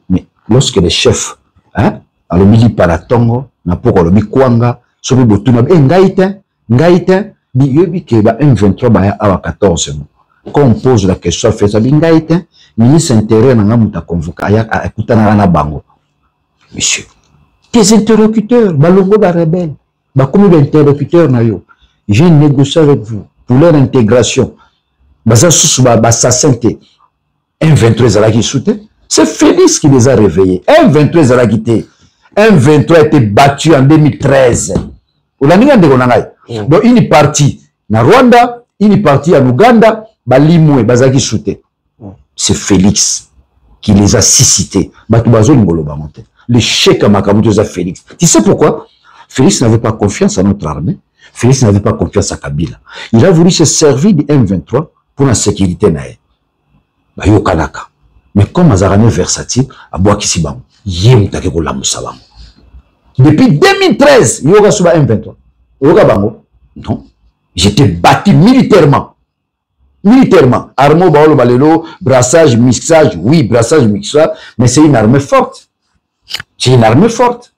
Mais lorsque les chefs, alors mili paratongo, na poko lobi kwanga, sobi botuna, ngaite, bi ke ba M23 ba ya awa 14 mois. Quand on pose la question, fait ça, ngaite, ministre intérieur na ngamuta convoqué, aya ekutana na bango. Monsieur, tes interlocuteurs, balongo ba rebelle, ba comme d'interlocuteurs na yo. J'ai négocié avec vous pour leur intégration. Baza sous ba santé. M23 a qui soutient. C'est Félix qui les a réveillés. M23 a quitté. M23 a été battu en 2013. Donc il est parti na Rwanda, il est parti en Ouganda, balimwe bazaki soutient. C'est Félix qui les a suscités. Le chèque à Makabuto a Félix. Tu sais pourquoi? Félix n'avait pas confiance à notre armée. Félix n'avait pas confiance à Kabila. Il a voulu se servir du M23 pour la sécurité nae. Bayo Kanaka. Mais comme Azarane versatile, à bois qui s'y bang, yem takeko la moussabang. Depuis 2013, yoga suba M23. Yoga bango. Non. J'étais battu militairement. Militairement. Armo baolo balelo, brassage, mixage, oui, brassage, mixage, mais c'est une armée forte. C'est une armée forte.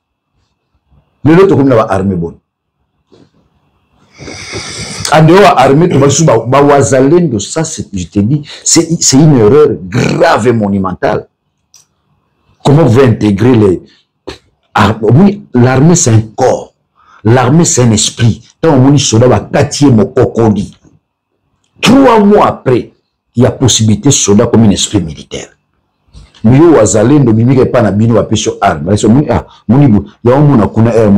Le lot comme la armée bonne. En dehors armée, tu vas sous Bawazalendo, ça, je te dis, c'est une erreur grave et monumentale. Comment vous intégrer les... L'armée, c'est un corps. L'armée, c'est un esprit. Tant on dit soldat va katier mon cocoli. 3 mois après, il y a possibilité de soldat comme un esprit militaire. Mais yo Wazalendo, mimi pas na bino apé sur arme. Il y a un monde qui a un monde qui a un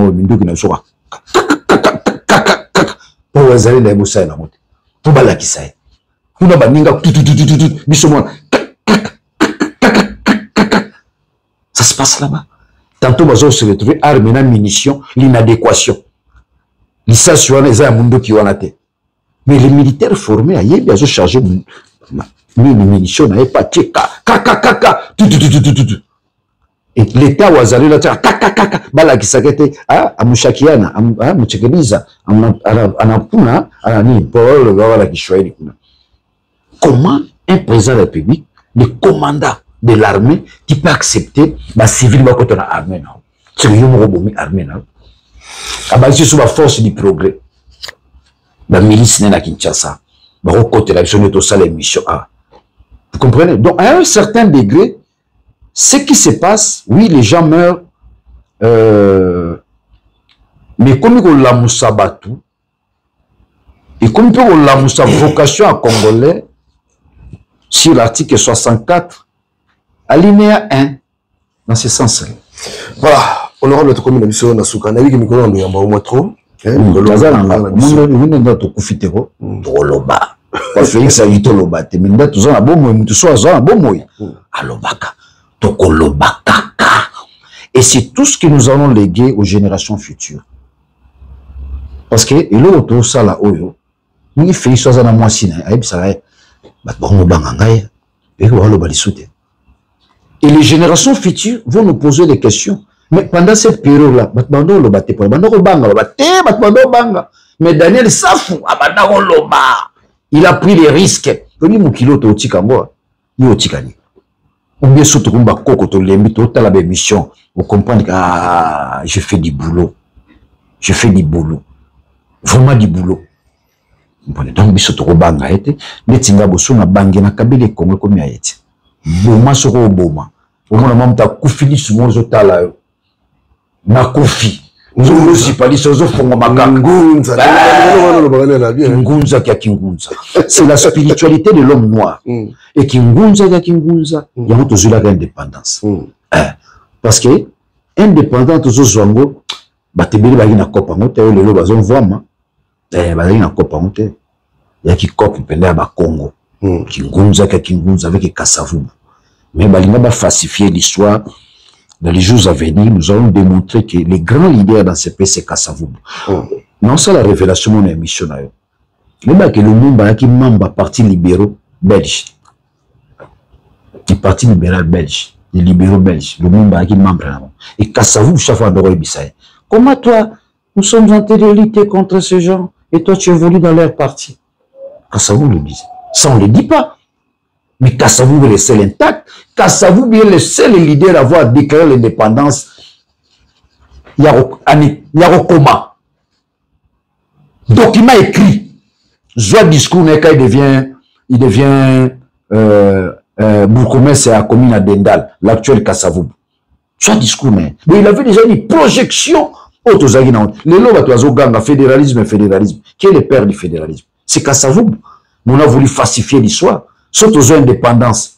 pour Wazalendo na bossa na moto. Pour balakisa. Kuna baninga biso mona. Ça se passe là-bas. Tantôt bazo se retrouver armes et munitions, l'inadéquation. L'issation les a mundo qui wana te. Mais les militaires formés à yebi azo charger les munitions n'avaient pas tcheka. Et l'État Wazalendo là kaka balakisa kete amushakiana amuchekeliza anapuna anani pour le gars la Kiswahili kuna. Comment un président de la République, le commandant de l'armée, qui peut accepter la civile va contre l'armée non? C'est le yomobomi armée non? Abalisi sur la force du progrès. La milice n'est na Kinshasa. Bah au côté la mission de ça les missions. Vous comprenez? Donc à un certain degré, ce qui se passe, oui, les gens meurent, mais comme on l'a moussa battu, et comme on l'a moussa vocation à Congolais, sur l'article 64, alinéa 1, dans ce sens-là. Voilà, honorable notre commune de Nasuka, n'a vu que Nicolas en a au moins trop. Félix a eu Toloba, mais nous avons un bon mot, nous avons un bon mot. Alobaka. Et c'est tout ce que nous allons léguer aux générations futures. Parce que, et là, tout ça là, nous fait ça dans moi si et les générations futures vont nous poser des questions. Mais pendant cette période-là, mais Daniel Safou, il a pris les risques. Ou bien surtout comme Koko lembi tota la mission, vous comprenez que je fais du boulot. Je fais du boulot. Vraiment du boulot. Donc biso to banga ete netinga boso na bangi na kabile Congo komi ayeti boma soko boma omona mamta kufili sumozo tala yo na kofi nzolo sipali sozo fongo makangunza ngunza kya kingunza c'est la spiritualité de l'homme noir et kingunza kya kingunza yango tozula ka indépendance parce que indépendant tozo zwango batebeli baki na kopa ngote lelo bazon voama bazali na kopa ngote ya ki kopi pende ya ba Congo kingunza kya kingunza avec Kasavubu mais balinga ba falsifier l'histoire. Dans les jours à venir, nous allons démontrer que les grands leaders dans ce pays, c'est Kasavubu. Non, c'est la révélation de mon émission. Mais que le monde qui est membre parti libéraux belge. Le parti libéral belge. Les libéraux belges. Le monde qui est membre. Et Kasavubu, chaque fois, comment toi, nous sommes en train de lutter contre ces gens et toi, tu évolues dans leur parti. Kasavubu le disait. Ça, on ne le dit pas. Mais Kasavubu est le seul intact. Kasavubu est le seul leader à avoir déclaré l'indépendance. Yarokoma. Document écrit. Soit discours, il devient bourgmestre à la commune à Dendal, l'actuel Kasavubu. Soit discours, mais il avait déjà une projection. Les lois, fédéralisme et fédéralisme. Qui est le père du fédéralisme? C'est Kasavubu. On a voulu falsifier l'histoire. Sauf aux indépendances.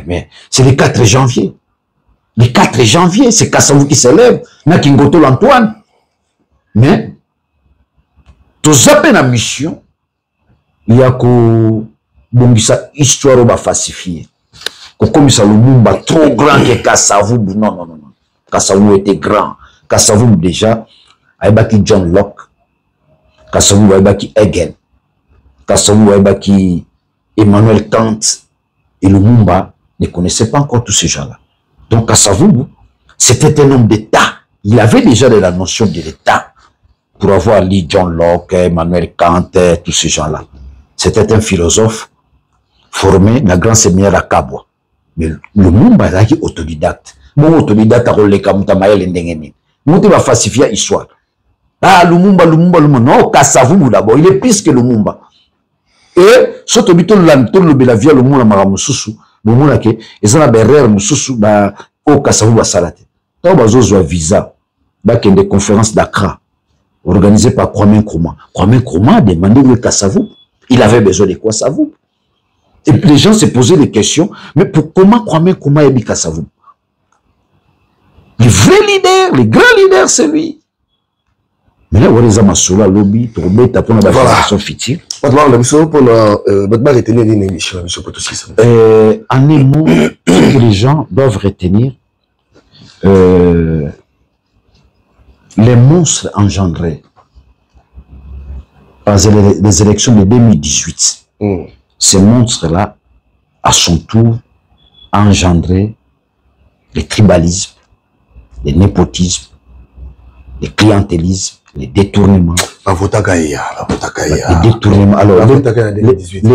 Mais c'est le 4 janvier. Le 4 janvier, c'est Kasavubu qui s'élève. Na Kingoto l'Antoine. Mais, tout ça, la mission, il y a que Bongisa histoire va falsifier. Comme ça, le monde trop grand que Kasavubu. Non, non, non, non. Kasavubu était grand. Kasavubu déjà, Aïbaki John Locke. Kasavubu Aïbaki Hegel. Kasavubu Aïbaki Emmanuel Kant et Lumumba ne connaissaient pas encore tous ces gens-là. Donc Kasavubu, c'était un homme d'État. Il avait déjà de la notion de l'État pour avoir lu John Locke, Emmanuel Kant, tous ces gens-là. C'était un philosophe formé dans la grande séminaire à Kabwa. Mais Lumumba était autodidacte. Mon autodidacte a relé comme Tamaël Ndengeni. Nous va falsifier l'histoire. Ah, Lumumba. Non, Kasavubu d'abord. Il est plus que Lumumba. Et surtout la via le monde mara mususu le monde que ils ont berrer mususu ba au Kasavubu salate tant bazozo visa ba des conférences d'Accra organisées par Kwame Nkrumah. Kwame Nkrumah a demandé où est Kasavubu. Il avait besoin de quoi Kasavubu. Et puis les gens se posaient des questions, mais pour comment Kwame Nkrumah est Kasavubu? Le vrai leader, le grand leader, c'est lui. Mais là, on est sur la lobby, pour mettre pour la fédération fictive. En un mot, que les gens doivent retenir les monstres engendrés par les élections de 2018. Ces monstres-là, à son tour, engendré le tribalisme, le népotisme, le clientélisme, les détournements. Les détournements. Alors, les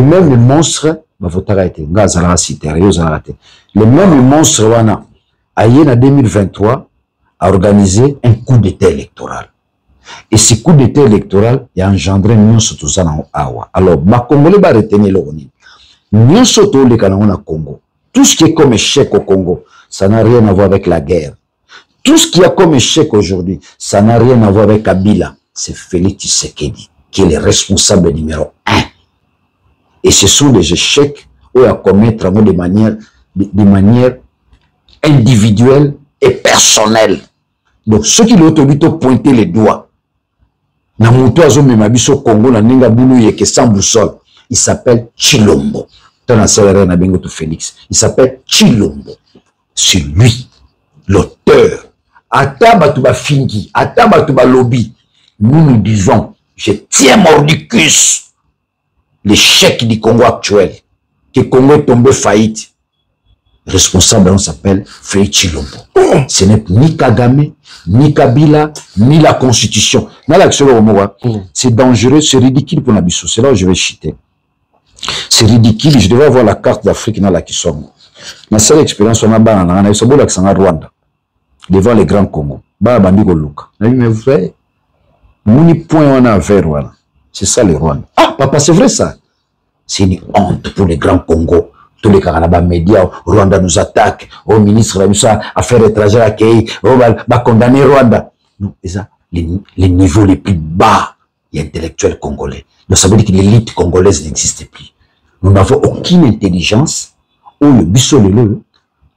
mêmes monstres, les mêmes monstres, en 2023, a organisé un coup d'état électoral. Et ce coup d'état électoral a engendré une Awa. Alors, ma Congolais va retenir le Congo. Tout ce qui est comme échec au Congo, ça n'a rien à voir avec la guerre. Tout ce qui a comme échec aujourd'hui, ça n'a rien à voir avec Kabila. C'est Félix Tshisekedi qui est le responsable numéro 1. Et ce sont des échecs où il y a commettre de manière individuelle et personnelle. Donc ceux qui l'ont pointé les doigts, il s'appelle Chilombo. Il s'appelle Chilombo. C'est lui, l'auteur. Atabatuba Fingi, Atabatuba Lobby, nous disons, je tiens mordicus l'échec du Congo actuel, que le Congo est tombé faillite. Responsable, on s'appelle Félix Chilombo. Ce n'est ni Kagame, ni Kabila, ni la Constitution. C'est dangereux, c'est ridicule pour Nabiso. C'est là où je vais chuter. C'est ridicule, je devais avoir la carte d'Afrique dans la Kisongo. Ma seule expérience, on a Rwanda. Devant les grands Congo. Mais vous voyez, mon point on a vers voilà. C'est ça le Rwanda. Ah, papa, c'est vrai ça. C'est une honte pour les grands Congo. Tous les Canada médias, Rwanda nous attaque, au ministre de Affaires étrangères accueilli, va condamner Rwanda. Non, c'est ça, les niveaux les plus bas et intellectuels congolais. Donc ça veut dire que l'élite congolaise n'existe plus. Nous n'avons aucune intelligence où le bissolé,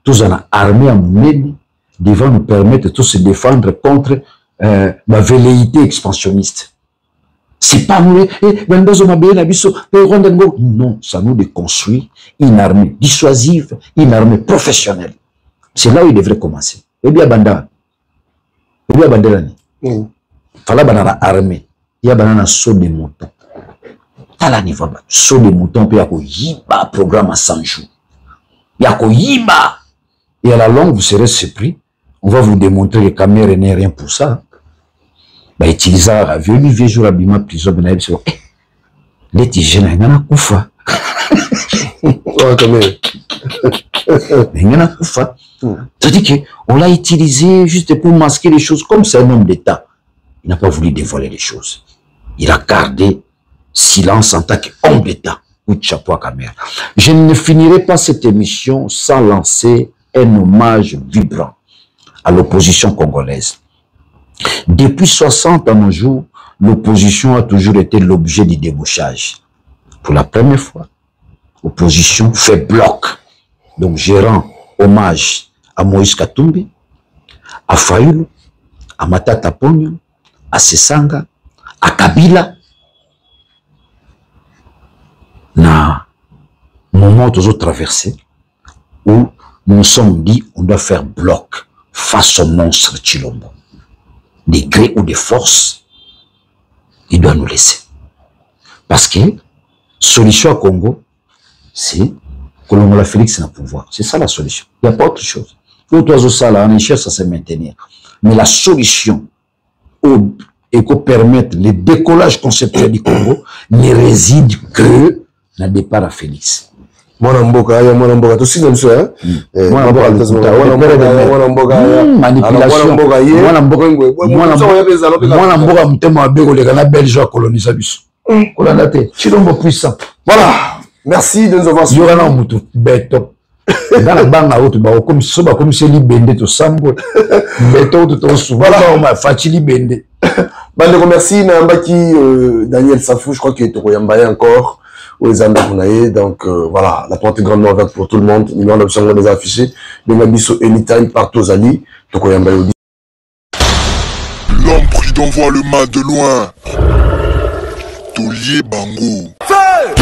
tous en armée à Mounedi, devant nous permettre de tous se défendre contre la velléité expansionniste. C'est pas nous, non, ça nous déconstruit une armée dissuasive, une armée professionnelle. C'est là où il devrait commencer. Et bien, Bandana. Et bien, Bandana. Fala banana armée. Il y a banana saut des moutons. Tala niveau, saut des moutons, puis il y a yiba programme à 100 jours. Il y a yiba. Et à la longue, vous serez surpris. On va vous démontrer que Cameroun n'est rien pour ça. Bah, utiliser la vieux jour à Bima prison, ben aïe, les tigènes, il y en a koufa. Il y en a koufa. C'est-à-dire qu'on l'a utilisé juste pour masquer les choses, comme c'est un homme d'État. Il n'a pas voulu dévoiler les choses. Il a gardé silence en tant qu'homme d'État. Ou de chapeau à Cameroun. Je ne finirai pas cette émission sans lancer un hommage vibrant à l'opposition congolaise. Depuis 60 à nos jours, l'opposition a toujours été l'objet du débauchage. Pour la première fois, l'opposition fait bloc. Donc, je rends hommage à Moïse Katumbi, à Fayulu, à Matata Ponyo, à Sesanga, à Kabila. Na moment aux autres traversés, où nous nous sommes dit on doit faire bloc face au monstre Chilombo. Des gré ou des forces, il doit nous laisser. Parce que solution à Congo, c'est que l'on Félix n'a pouvoir. C'est ça la solution. Il n'y a pas autre chose. L'autre oiseau, ça, là, en cherche à se maintenir. Mais la solution et qu'on permette le décollage conceptuel du Congo ne réside que dans le départ à Félix. Mwanamboka, tout ce que c'est, hein? Manipulation. Mwanamboka, mtemo à Bégo, les Ghana belges coloniser biso. Colonate, Chilombo puissant. Voilà. Merci de nous avoir suivis. Yorana Moutou, Beto. Dans la banque à haute, comme c'est libendé, tout sambo. Beto, tout souvent, on m'a fatigué libendé. Merci, Nambaki, Daniel Safou, je crois qu'il est au Royambaye encore. Donc voilà, la porte est grandement ouverte pour tout le monde. Numéro d'option on les a affichés. Bengabiso anytime partout aux alliés. L'homme prudent voit le mal de loin. Tolier Bango. Feu!